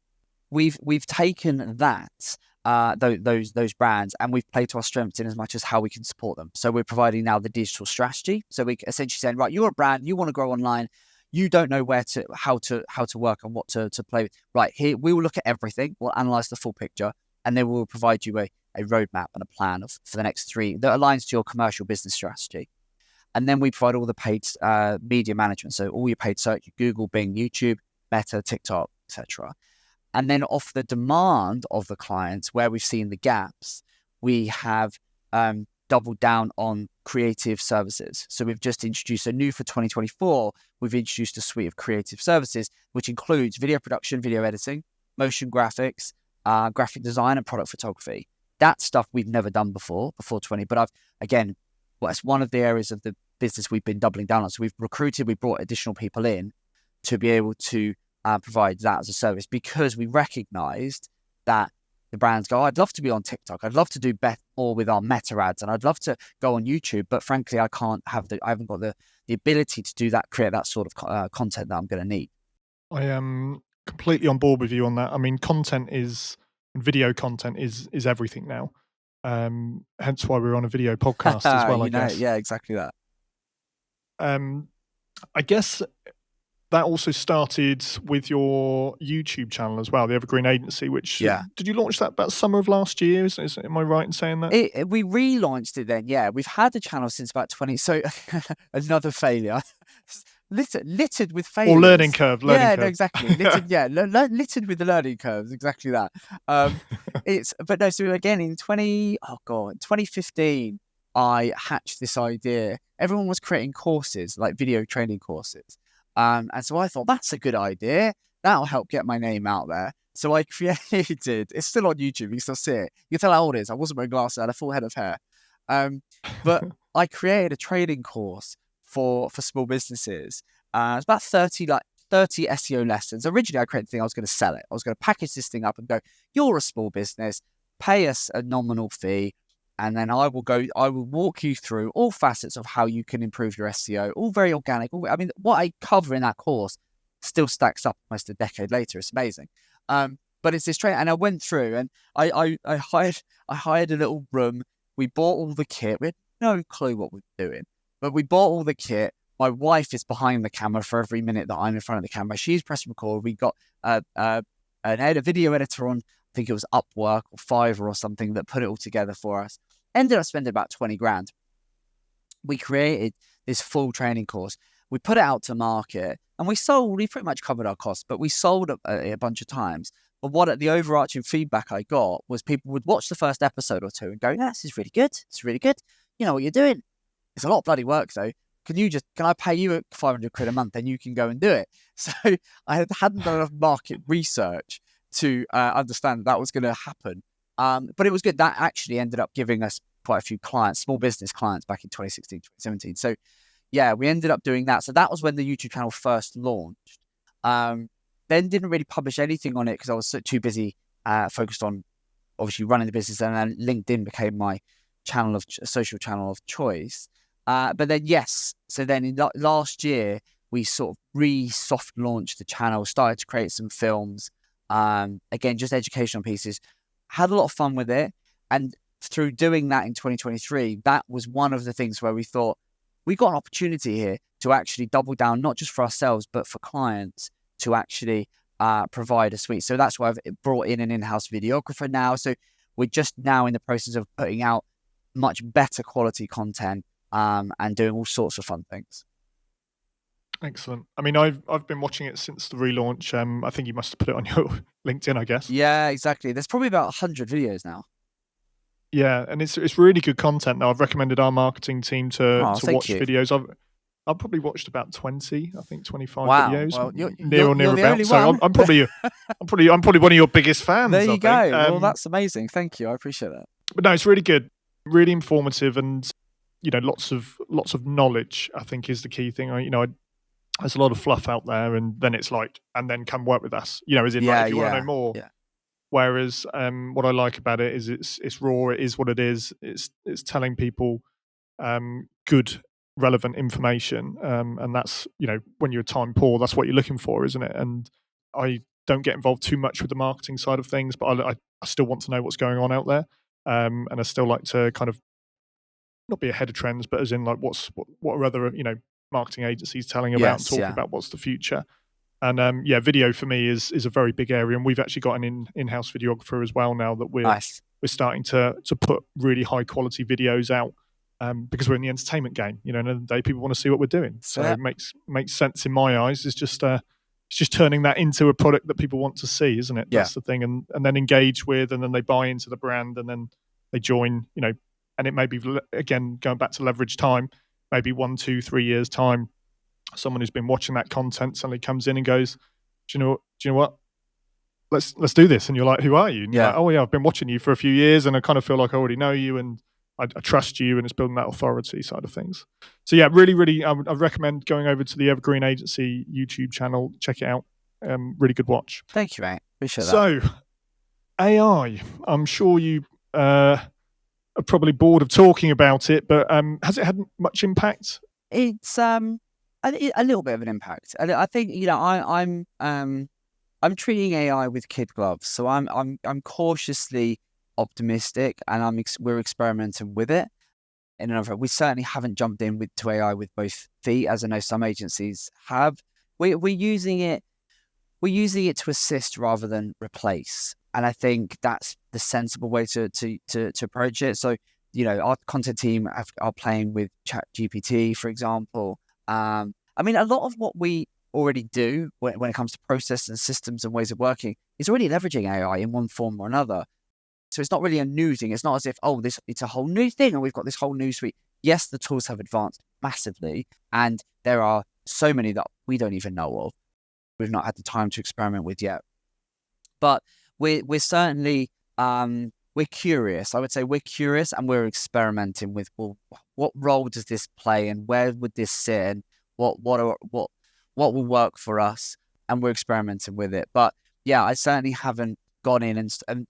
We've taken that, those brands, and we've played to our strengths in as much as how we can support them. So we're providing now the digital strategy. So we essentially saying, right, you're a brand, you want to grow online. You don't know how to work and what to play with. Right, here we will look at everything. We'll analyze the full picture, and then we'll provide you a roadmap and a plan for the next 3 that aligns to your commercial business strategy. And then we provide all the paid media management. So all your paid search, Google, Bing, YouTube, Meta, TikTok, etc. And then off the demand of the clients, where we've seen the gaps, we have doubled down on creative services. So we've just introduced a new for 2024. We've introduced a suite of creative services, which includes video production, video editing, motion graphics, graphic design, and product photography. That stuff we've never done before 20. But it's one of the areas of the business we've been doubling down on. So we brought additional people in to be able to provide that as a service, because we recognized that the brands go, I'd love to be on TikTok. I'd love to do more with our Meta ads, and I'd love to go on YouTube. But frankly, I haven't got the ability to do that, create that sort of content that I'm going to need. I am completely on board with you on that. I mean, video content is everything now. Hence why we're on a video podcast as well, I guess. Yeah, exactly that. I guess that also started with your YouTube channel as well, the Evergreen Agency, which, did you launch that about summer of last year? Am I right in saying that? We relaunched it then, yeah. We've had the channel since about 20, so another failure. Littered with failures. Or learning curve. No, exactly. Littered with the learning curves, exactly that. So again, in 2015, I hatched this idea. Everyone was creating courses, like video training courses. And so I thought, that's a good idea. That'll help get my name out there. So I created, it's still on YouTube, you can still see it. You can tell how old it is. I wasn't wearing glasses, I had a full head of hair. But I created a training course for small businesses. It's about 30 SEO lessons. Originally, I created the thing, I was going to sell it. I was going to package this thing up and go, you're a small business, pay us a nominal fee, and then I will walk you through all facets of how you can improve your SEO, all very organic. I mean, what I cover in that course still stacks up almost a decade later. It's amazing. But it's this training, and I went through and I hired a little room. We bought all the kit. We had no clue what we were doing, but we bought all the kit. My wife is behind the camera for every minute that I'm in front of the camera. She's pressing record. We got a video editor on, I think it was Upwork or Fiverr or something, that put it all together for us. Ended up spending about 20 grand. We created this full training course. We put it out to market and we pretty much covered our costs, but we sold a bunch of times. But what the overarching feedback I got was people would watch the first episode or two and go, yeah, this is really good. It's really good. You know what you're doing. It's a lot of bloody work though. Can I pay you 500 quid a month and you can go and do it? So I hadn't done enough market research to understand that was going to happen. But it was good. That actually ended up giving us quite a few clients, small business clients back in 2016, 2017. So yeah, we ended up doing that. So that was when the YouTube channel first launched. Then didn't really publish anything on it because I was too busy focused on obviously running the business, and then LinkedIn became my social channel of choice. But then, yes, so then in last year, we sort of soft launched the channel, started to create some films, again, just educational pieces, had a lot of fun with it. And through doing that in 2023, that was one of the things where we thought we got an opportunity here to actually double down, not just for ourselves, but for clients to actually provide a suite. So that's why I've brought in an in-house videographer now. So we're just now in the process of putting out much better quality content and doing all sorts of fun things. Excellent. I mean, I've been watching it since the relaunch. I think you must have put it on your LinkedIn, I guess. Yeah, exactly. There's probably about 100 videos now. Yeah, and it's really good content. Now, I've recommended our marketing team to watch videos. I've probably watched about 20, I think 25 videos. Well, near the only so one. I'm probably one of your biggest fans. There you go. I think. Well, that's amazing. Thank you. I appreciate that. But no, it's really good, really informative, and lots of knowledge. I think is the key thing. There's a lot of fluff out there, and then it's like, and then come work with us. As in, if you want to know more. Yeah. Whereas what I like about it is it's raw. It is what it is. It's telling people good, relevant information, and that's when you're time poor, that's what you're looking for, isn't it? And I don't get involved too much with the marketing side of things, but I still want to know what's going on out there, and I still like to kind of not be ahead of trends, but as in like what are other marketing agencies telling about and talking about what's the future. And video for me is a very big area, and we've actually got an in-house videographer as well now that we're starting to put really high quality videos out, because we're in the entertainment game. At the end of the day, people want to see what we're doing, so it makes sense in my eyes. It's just turning that into a product that people want to see, isn't it? That's the thing, and then engage with, and then they buy into the brand, and then they join. And it may be, again, going back to leverage time, maybe 1, 2, 3 years time. Someone who's been watching that content suddenly comes in and goes, do you know what? Let's do this. And you're like, who are you? And you're like, oh yeah, I've been watching you for a few years, and I kind of feel like I already know you, and I trust you, and it's building that authority side of things. So yeah, really, really, I recommend going over to the Evergreen Agency YouTube channel. Check it out. Really good watch. Thank you, mate. Appreciate that. So AI, I'm sure you are probably bored of talking about it, but has it had much impact? It's a little bit of an impact. I think I'm treating AI with kid gloves, so I'm cautiously optimistic, and we're experimenting with it. We certainly haven't jumped in to AI with both feet, as I know some agencies have. We're using it to assist rather than replace, and I think that's the sensible way to approach it. So our content team are playing with ChatGPT, for example. I mean, a lot of what we already do when it comes to process and systems and ways of working is already leveraging AI in one form or another. So it's not really a new thing. It's not as if, it's a whole new thing and we've got this whole new suite. Yes, the tools have advanced massively, and there are so many that we don't even know of. We've not had the time to experiment with yet. But we're certainly we're curious. I would say we're curious, and we're experimenting with, well, what role does this play, and where would this sit, and what will work for us, and we're experimenting with it. But yeah, I certainly haven't gone in and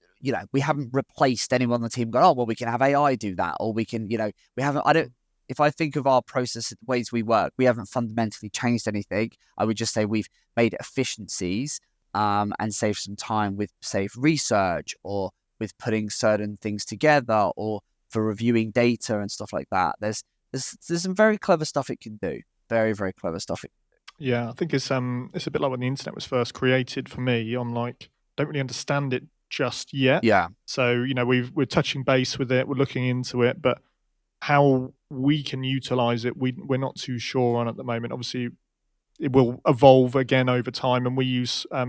we haven't replaced anyone on the team. Gone, oh well, we can have AI do that, or we can, we haven't. I don't. If I think of our process, the ways we work, we haven't fundamentally changed anything. I would just say we've made efficiencies and saved some time with, say, research, or with putting certain things together, or for reviewing data and stuff like that. There's some very clever stuff it can do. Very, very clever stuff. Yeah, I think it's a bit like when the internet was first created for me. I'm like, don't really understand it just yet. Yeah. So, we're touching base with it, we're looking into it, but how we can utilize it, we're not too sure on at the moment. Obviously, it will evolve again over time, and we use a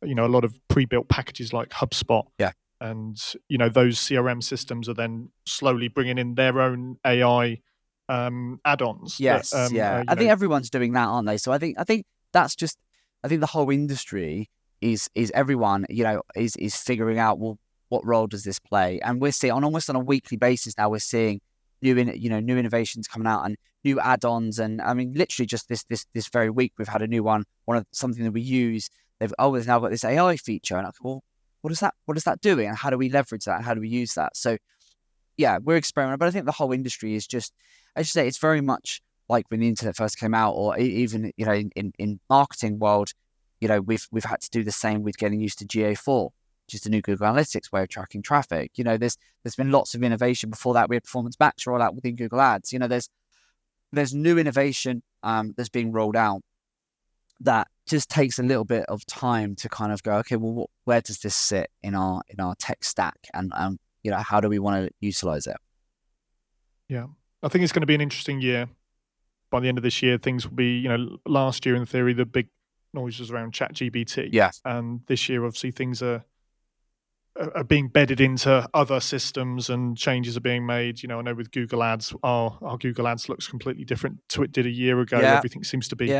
lot of pre-built packages like HubSpot. Yeah. And those CRM systems are then slowly bringing in their own AI add-ons. Yes, yeah. I think everyone's doing that, aren't they? So I think that's just, I think the whole industry is everyone is figuring out, well, what role does this play? And we're seeing almost on a weekly basis now, we're seeing new innovations coming out and new add-ons. And I mean, literally just this very week, we've had a new one of something that we use. They've now got this AI feature, and I go, well, what is that doing, and how do we leverage that, and how do we use that? So yeah, we're experimenting, but I think the whole industry is just, I should say, it's very much like when the internet first came out, or even in marketing world, we've had to do the same with getting used to GA4, which is the new Google Analytics way of tracking traffic. There's been lots of innovation. Before that, we had Performance Max roll out within Google Ads. There's new innovation that's being rolled out that just takes a little bit of time to kind of go, okay, well, where does this sit in our tech stack, and how do we want to utilize it? Yeah, I think it's going to be an interesting year. By the end of this year, things will be, last year in theory, the big noise was around ChatGPT. Yes. And this year, obviously, things are being bedded into other systems, and changes are being made. I know with Google Ads, our Google Ads looks completely different to it did a year ago. Yeah. Everything seems to be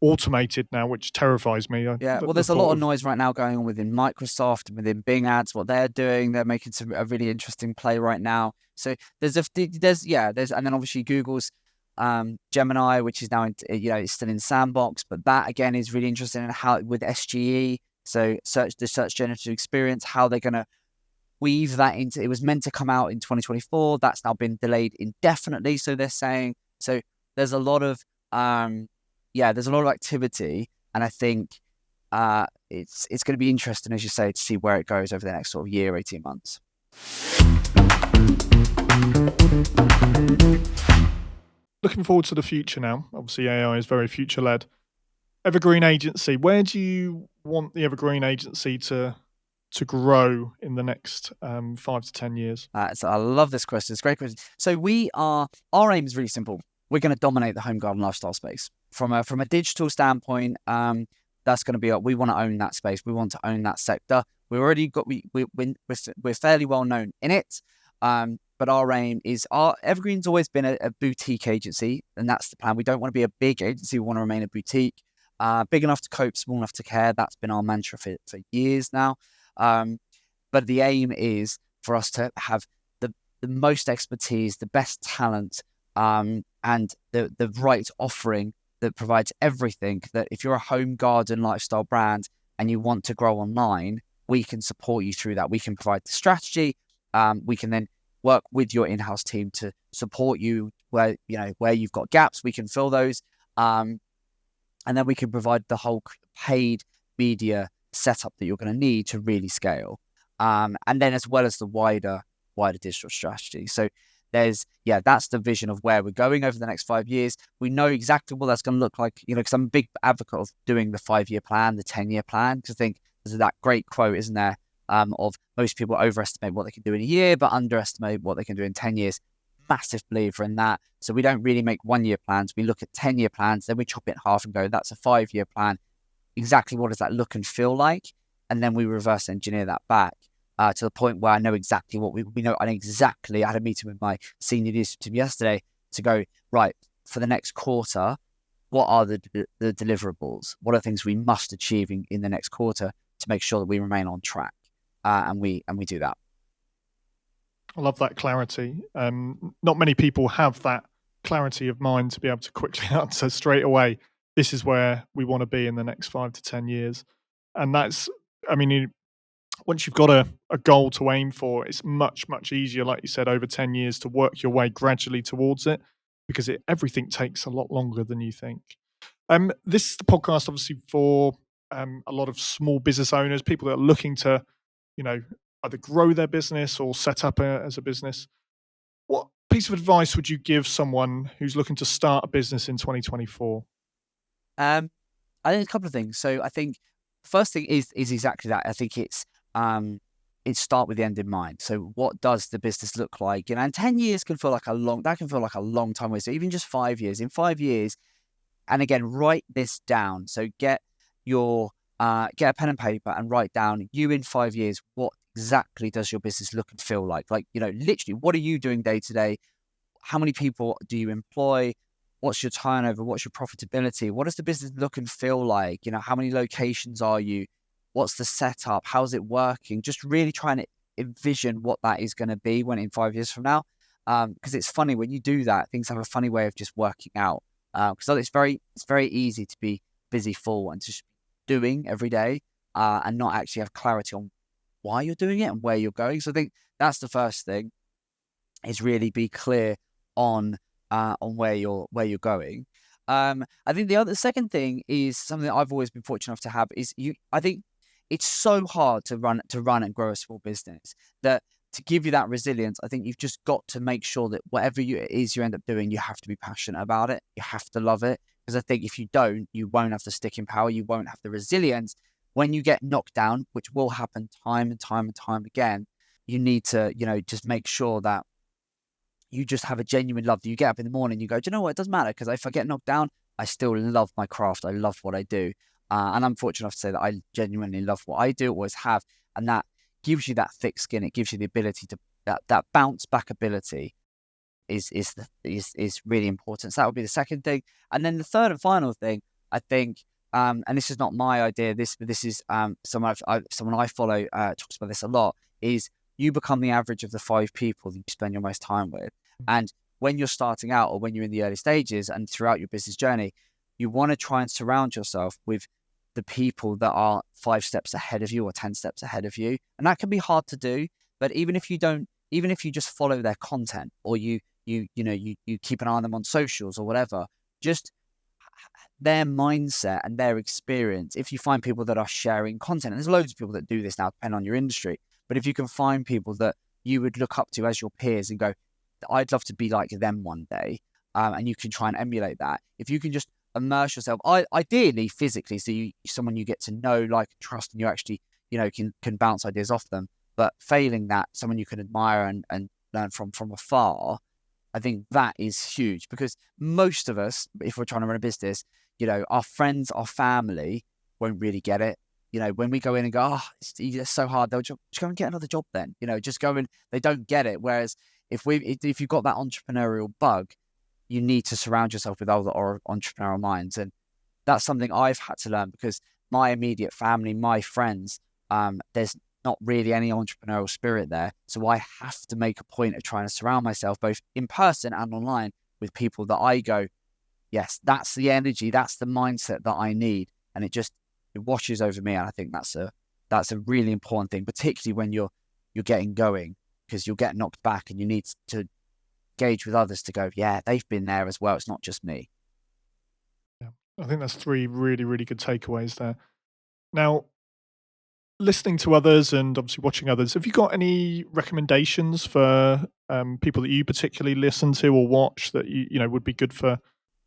automated now, which terrifies me. There's a lot of noise right now going on within Microsoft and within Bing Ads. What they're doing, they're making a really interesting play right now. So there's and then obviously Google's Gemini, which is now it's still in sandbox, but that again is really interesting in how with SGE, so the search generative experience, how they're going to weave that into. It was meant to come out in 2024. That's now been delayed indefinitely. So they're saying, so there's a lot of there's a lot of activity, and I think it's going to be interesting, as you say, to see where it goes over the next sort of year, 18 months. Looking forward to the future now. Obviously, AI is very future-led. Evergreen Agency, where do you want the Evergreen Agency to grow in the next 5 to 10 years? So I love this question. It's a great question. So our aim is really simple. We're going to dominate the home garden lifestyle space. From a digital standpoint, that's going to be we want to own that space. We want to own that sector. We already got we're fairly well known in it, but our aim is Evergreen's always been a boutique agency, and that's the plan. We don't want to be a big agency. We want to remain a boutique, big enough to cope, small enough to care. That's been our mantra for years now. But the aim is for us to have the most expertise, the best talent, and the right offering that provides everything. That if you're a home garden lifestyle brand and you want to grow online, we can support you through that. We can provide the strategy. We can then work with your in-house team to support you where you've got gaps. We can fill those, and then we can provide the whole paid media setup that you're going to need to really scale, and then as well as the wider digital strategy. So that's the vision of where we're going over the next 5 years. We know exactly what that's going to look like, because I'm a big advocate of doing the 5-year plan, the 10-year plan, because I think there's that great quote, isn't there, of most people overestimate what they can do in a year, but underestimate what they can do in 10 years. Massive believer in that. So we don't really make 1-year plans. We look at 10-year plans, then we chop it in half and go, that's a 5-year plan. Exactly what does that look and feel like? And then we reverse engineer that back to the point where I know exactly what we know. I know exactly. I had a meeting with my senior leadership team yesterday to go, right, for the next quarter, what are the deliverables? What are things we must achieve in the next quarter to make sure that we remain on track? And we do that. I love that clarity. Not many people have that clarity of mind to be able to quickly answer straight away. This is where we want to be in the next 5 to 10 years. And that's, I mean, once you've got a goal to aim for, it's much, much easier, like you said, over 10 years to work your way gradually towards it, because everything takes a lot longer than you think. This is the podcast, obviously, for a lot of small business owners, people that are looking to, either grow their business or set up as a business. What piece of advice would you give someone who's looking to start a business in 2024? I think a couple of things. So I think first thing is exactly that. I think it's start with the end in mind. So what does the business look like? And 10 years can feel like a long time away. So even just 5 years. In 5 years, and again, write this down. So get a pen and paper and write down, you in 5 years, what exactly does your business look and feel like? Like, literally, what are you doing day to day? How many people do you employ? What's your turnover? What's your profitability? What does the business look and feel like? How many locations are you? What's the setup? How's it working? Just really trying to envision what that is going to be when in 5 years from now. Because it's funny when you do that, things have a funny way of just working out. Because it's very easy to be busy full and just doing every day and not actually have clarity on why you're doing it and where you're going. So I think that's the first thing, is really be clear on where you're going. I think the second thing is something that I've always been fortunate enough to have is I think it's so hard to run and grow a small business that to give you that resilience, I think you've just got to make sure that whatever it is you end up doing, you have to be passionate about it. You have to love it. Because I think if you don't, you won't have the sticking power. You won't have the resilience. When you get knocked down, which will happen time and time and time again, you need to, just make sure that you just have a genuine love. You get up in the morning, you go, do you know what? It doesn't matter, because if I get knocked down, I still love my craft. I love what I do. And I'm fortunate enough to say that I genuinely love what I do, always have. And that gives you that thick skin. It gives you the ability to, that bounce back ability is really important. So that would be the second thing. And then the third and final thing, I think, and this is not my idea, this is someone I follow talks about this a lot, is you become the average of the 5 people that you spend your most time with. And when you're starting out, or when you're in the early stages and throughout your business journey, you want to try and surround yourself with the people that are 5 steps ahead of you or 10 steps ahead of you. And that can be hard to do, but even if you just follow their content, or you keep an eye on them on socials or whatever, just their mindset and their experience. If you find people that are sharing content, and there's loads of people that do this now, depending on your industry, but if you can find people that you would look up to as your peers and go, I'd love to be like them one day, and you can try and emulate that. If you can just immerse yourself, ideally physically, so someone you get to know, like, trust, and you actually, can bounce ideas off them. But failing that, someone you can admire and learn from afar, I think that is huge, because most of us, if we're trying to run a business, our friends, our family won't really get it. When we go in and go, it's so hard, they'll just go and get another job then, just go and they don't get it. Whereas if you've got that entrepreneurial bug, you need to surround yourself with other entrepreneurial minds. And that's something I've had to learn, because my immediate family, my friends, there's not really any entrepreneurial spirit there. So I have to make a point of trying to surround myself, both in person and online, with people that I go, yes, that's the energy, that's the mindset that I need. And it washes over me. And I think that's a really important thing, particularly when you're getting going, because you'll get knocked back and you need to engage with others to go, yeah, they've been there as well. It's not just me. Yeah, I think that's 3 really, really good takeaways there. Now, listening to others and obviously watching others, have you got any recommendations for people that you particularly listen to or watch that would be good for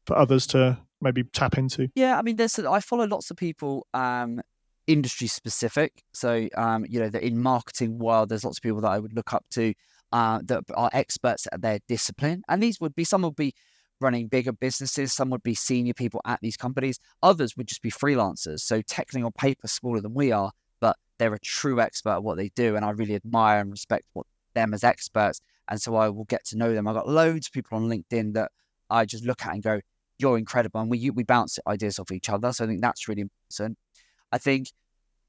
others to maybe tap into? Yeah, I mean, I follow lots of people industry specific. So that in marketing world, there's lots of people that I would look up to that are experts at their discipline. And some would be running bigger businesses, some would be senior people at these companies, others would just be freelancers. So technically on paper smaller than we are, but they're a true expert at what they do. And I really admire and respect them as experts. And so I will get to know them. I've got loads of people on LinkedIn that I just look at and go, you're incredible, and we bounce ideas off each other. So I think that's really important. I think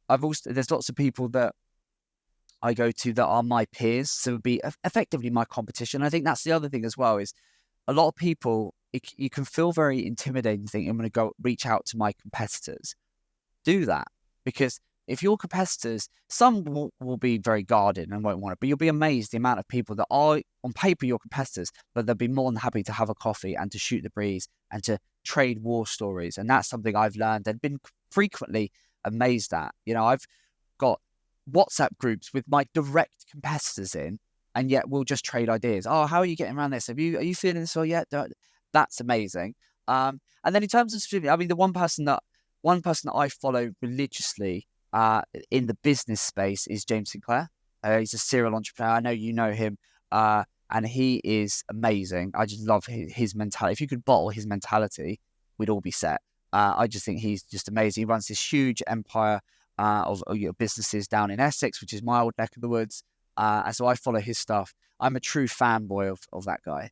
there's lots of people that I go to that are my peers, so it would be effectively my competition. I think that's the other thing as well, is a lot of people, you can feel very intimidating, think I'm going to go reach out to my competitors. Do that, because if your competitors, some will be very guarded and won't want it, but you'll be amazed the amount of people that are on paper your competitors, but they'll be more than happy to have a coffee and to shoot the breeze and to trade war stories. And that's something I've learned and been frequently amazed at. I've got WhatsApp groups with my direct competitors in, and yet we'll just trade ideas. Oh, how are you getting around this? Are you feeling this? Or yet? That's amazing. And then in terms of specifically, I mean, the one person that I follow religiously in the business space is James Sinclair. He's a serial entrepreneur. I know you know him, and he is amazing. I just love his mentality. If you could bottle his mentality, we'd all be set. I just think he's just amazing. He runs this huge empire of businesses down in Essex, which is my old neck of the woods. And so I follow his stuff. I'm a true fanboy of that guy.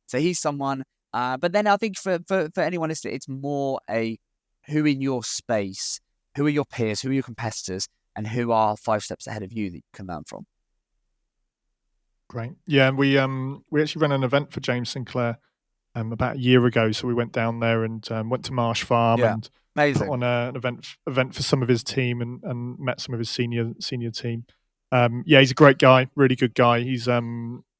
So he's someone. But then I think for anyone listening, it's more who in your space, who are your peers, who are your competitors, and who are 5 steps ahead of you that you can learn from. Great. Yeah, and we actually ran an event for James Sinclair about a year ago. So we went down there and went to Marsh Farm and amazing. put on an event for some of his team and met some of his senior team. He's a great guy, really good guy. He's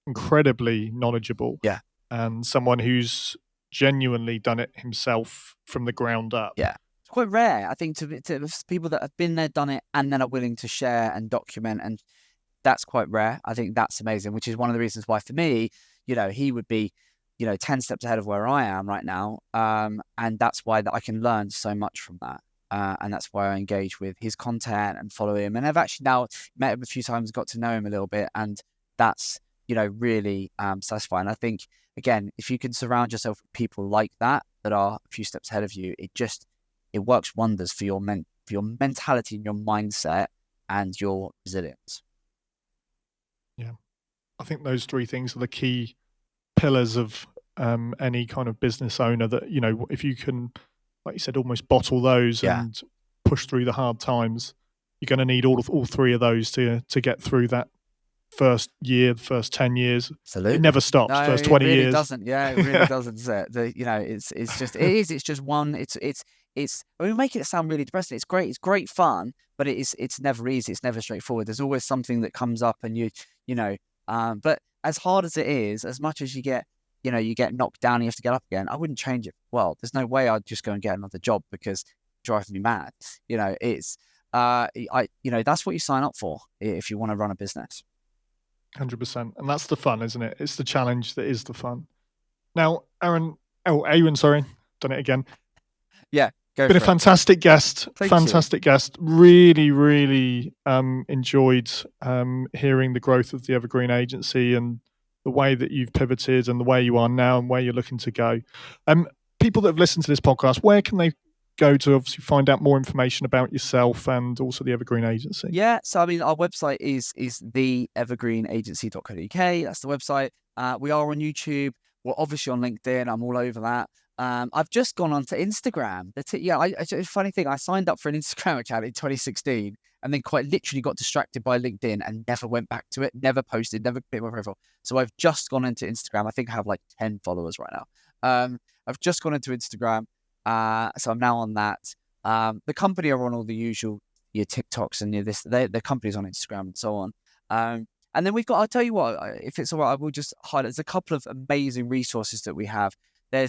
incredibly knowledgeable. Yeah. And someone who's genuinely done it himself from the ground up. Yeah. It's quite rare, I think, to people that have been there, done it, and then are willing to share and document, and that's quite rare. I think that's amazing, which is one of the reasons why for me, he would be 10 steps ahead of where I am right now. And that's why that I can learn so much from that. And that's why I engage with his content and follow him. And I've actually now met him a few times, got to know him a little bit. And that's, really satisfying. I think, again, if you can surround yourself with people like that are a few steps ahead of you, it works wonders for your mentality and your mindset and your resilience. Yeah. I think those 3 things are the key pillars of any kind of business owner that, if you can, like you said, almost bottle those and push through the hard times, you're going to need all 3 of those to get through that first year, the first 10 years. Absolutely. It never stops. No, first 20 years. It really years. doesn't. Yeah, it really doesn't. It's just one. I mean, making it sound really depressing. It's great. It's great fun, but it's never easy. It's never straightforward. There's always something that comes up, and but as hard as it is, as much as you get knocked down, and you have to get up again. I wouldn't change it. Well, there's no way I'd just go and get another job because it drives me mad. It's that's what you sign up for if you want to run a business. 100%. And that's the fun, isn't it? It's the challenge that is the fun. Now, Aaron, sorry, done it again. Yeah, go been for a fantastic guest. Thank you. Guest. Really, really enjoyed hearing the growth of the Evergreen Agency and the way that you've pivoted and the way you are now and where you're looking to go. People that have listened to this podcast, where can they go to obviously find out more information about yourself and also the Evergreen Agency? Yeah, so I mean, our website is theevergreenagency.co.uk. That's the website. We are on YouTube. We're obviously on LinkedIn. I'm all over that. I've just gone onto Instagram. It's a funny thing. I signed up for an Instagram account in 2016 and then quite literally got distracted by LinkedIn and never went back to it, never posted, never put my profile. So I've just gone into Instagram. I think I have like 10 followers right now. I've just gone into Instagram. So I'm now on that. The company are on all the usual your TikToks and the company's on Instagram and so on. And then I'll tell you what, if it's all right, I will just highlight, there's a couple of amazing resources that we have. By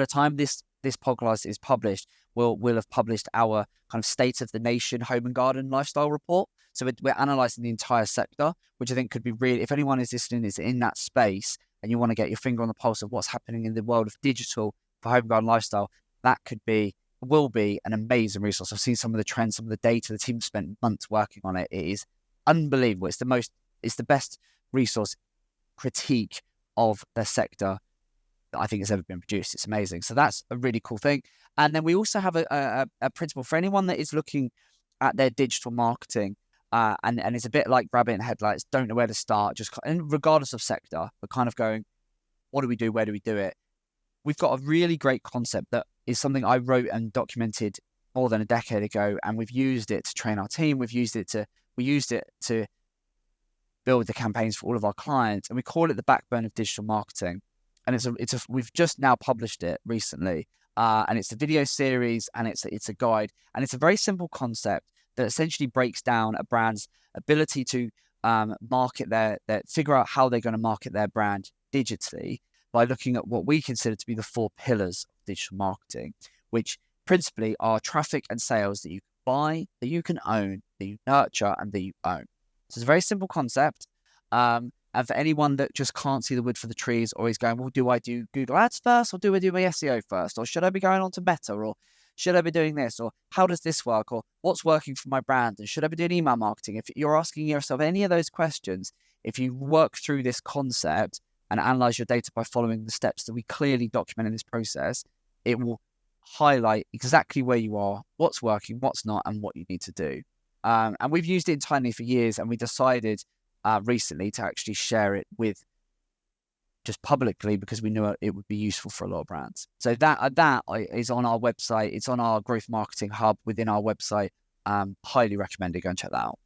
the time this podcast is published, we'll have published our kind of state of the nation home and garden lifestyle report. So we're analysing the entire sector, which I think could be really, if anyone is listening is in that space and you want to get your finger on the pulse of what's happening in the world of digital for home and garden lifestyle, that will be an amazing resource. I've seen some of the trends, some of the data. The team spent months working on it. It is unbelievable. It's the best resource critique of the sector that I think has ever been produced. It's amazing. So that's a really cool thing. And then we also have a principle for anyone that is looking at their digital marketing and it's a bit like rabbit in headlights, don't know where to start, and regardless of sector, but kind of going, what do we do? Where do we do it? we've got a really great concept that is something I wrote and documented more than a decade ago, and we've used it to train our team. We used it to build the campaigns for all of our clients, and we call it the backbone of digital marketing. And we've just now published it recently, and it's a video series, and it's a guide, and it's a very simple concept that essentially breaks down a brand's ability to market figure out how they're going to market their brand digitally by looking at what we consider to be the 4 pillars of digital marketing, which principally are traffic and sales that you can buy, that you can own, that you nurture, and that you own. So it's a very simple concept. And for anyone that just can't see the wood for the trees, or is going, well, do I do Google Ads first, or do I do my SEO first, or should I be going on to Meta, or should I be doing this, or how does this work, or what's working for my brand, and should I be doing email marketing? If you're asking yourself any of those questions, if you work through this concept and analyze your data by following the steps that we clearly document in this process, it will highlight exactly where you are, what's working, what's not, and what you need to do. And we've used it internally for years, and we decided recently to actually share it with just publicly because we knew it would be useful for a lot of brands. So that is on our website. It's on our growth marketing hub within our website. Highly recommend it. Go and check that out.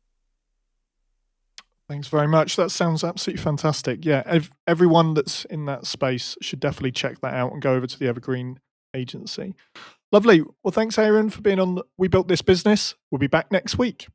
Thanks very much. That sounds absolutely fantastic. Yeah, everyone that's in that space should definitely check that out and go over to the Evergreen Agency. Lovely. Well, thanks, Aaron, for being on We Built This Business. We'll be back next week.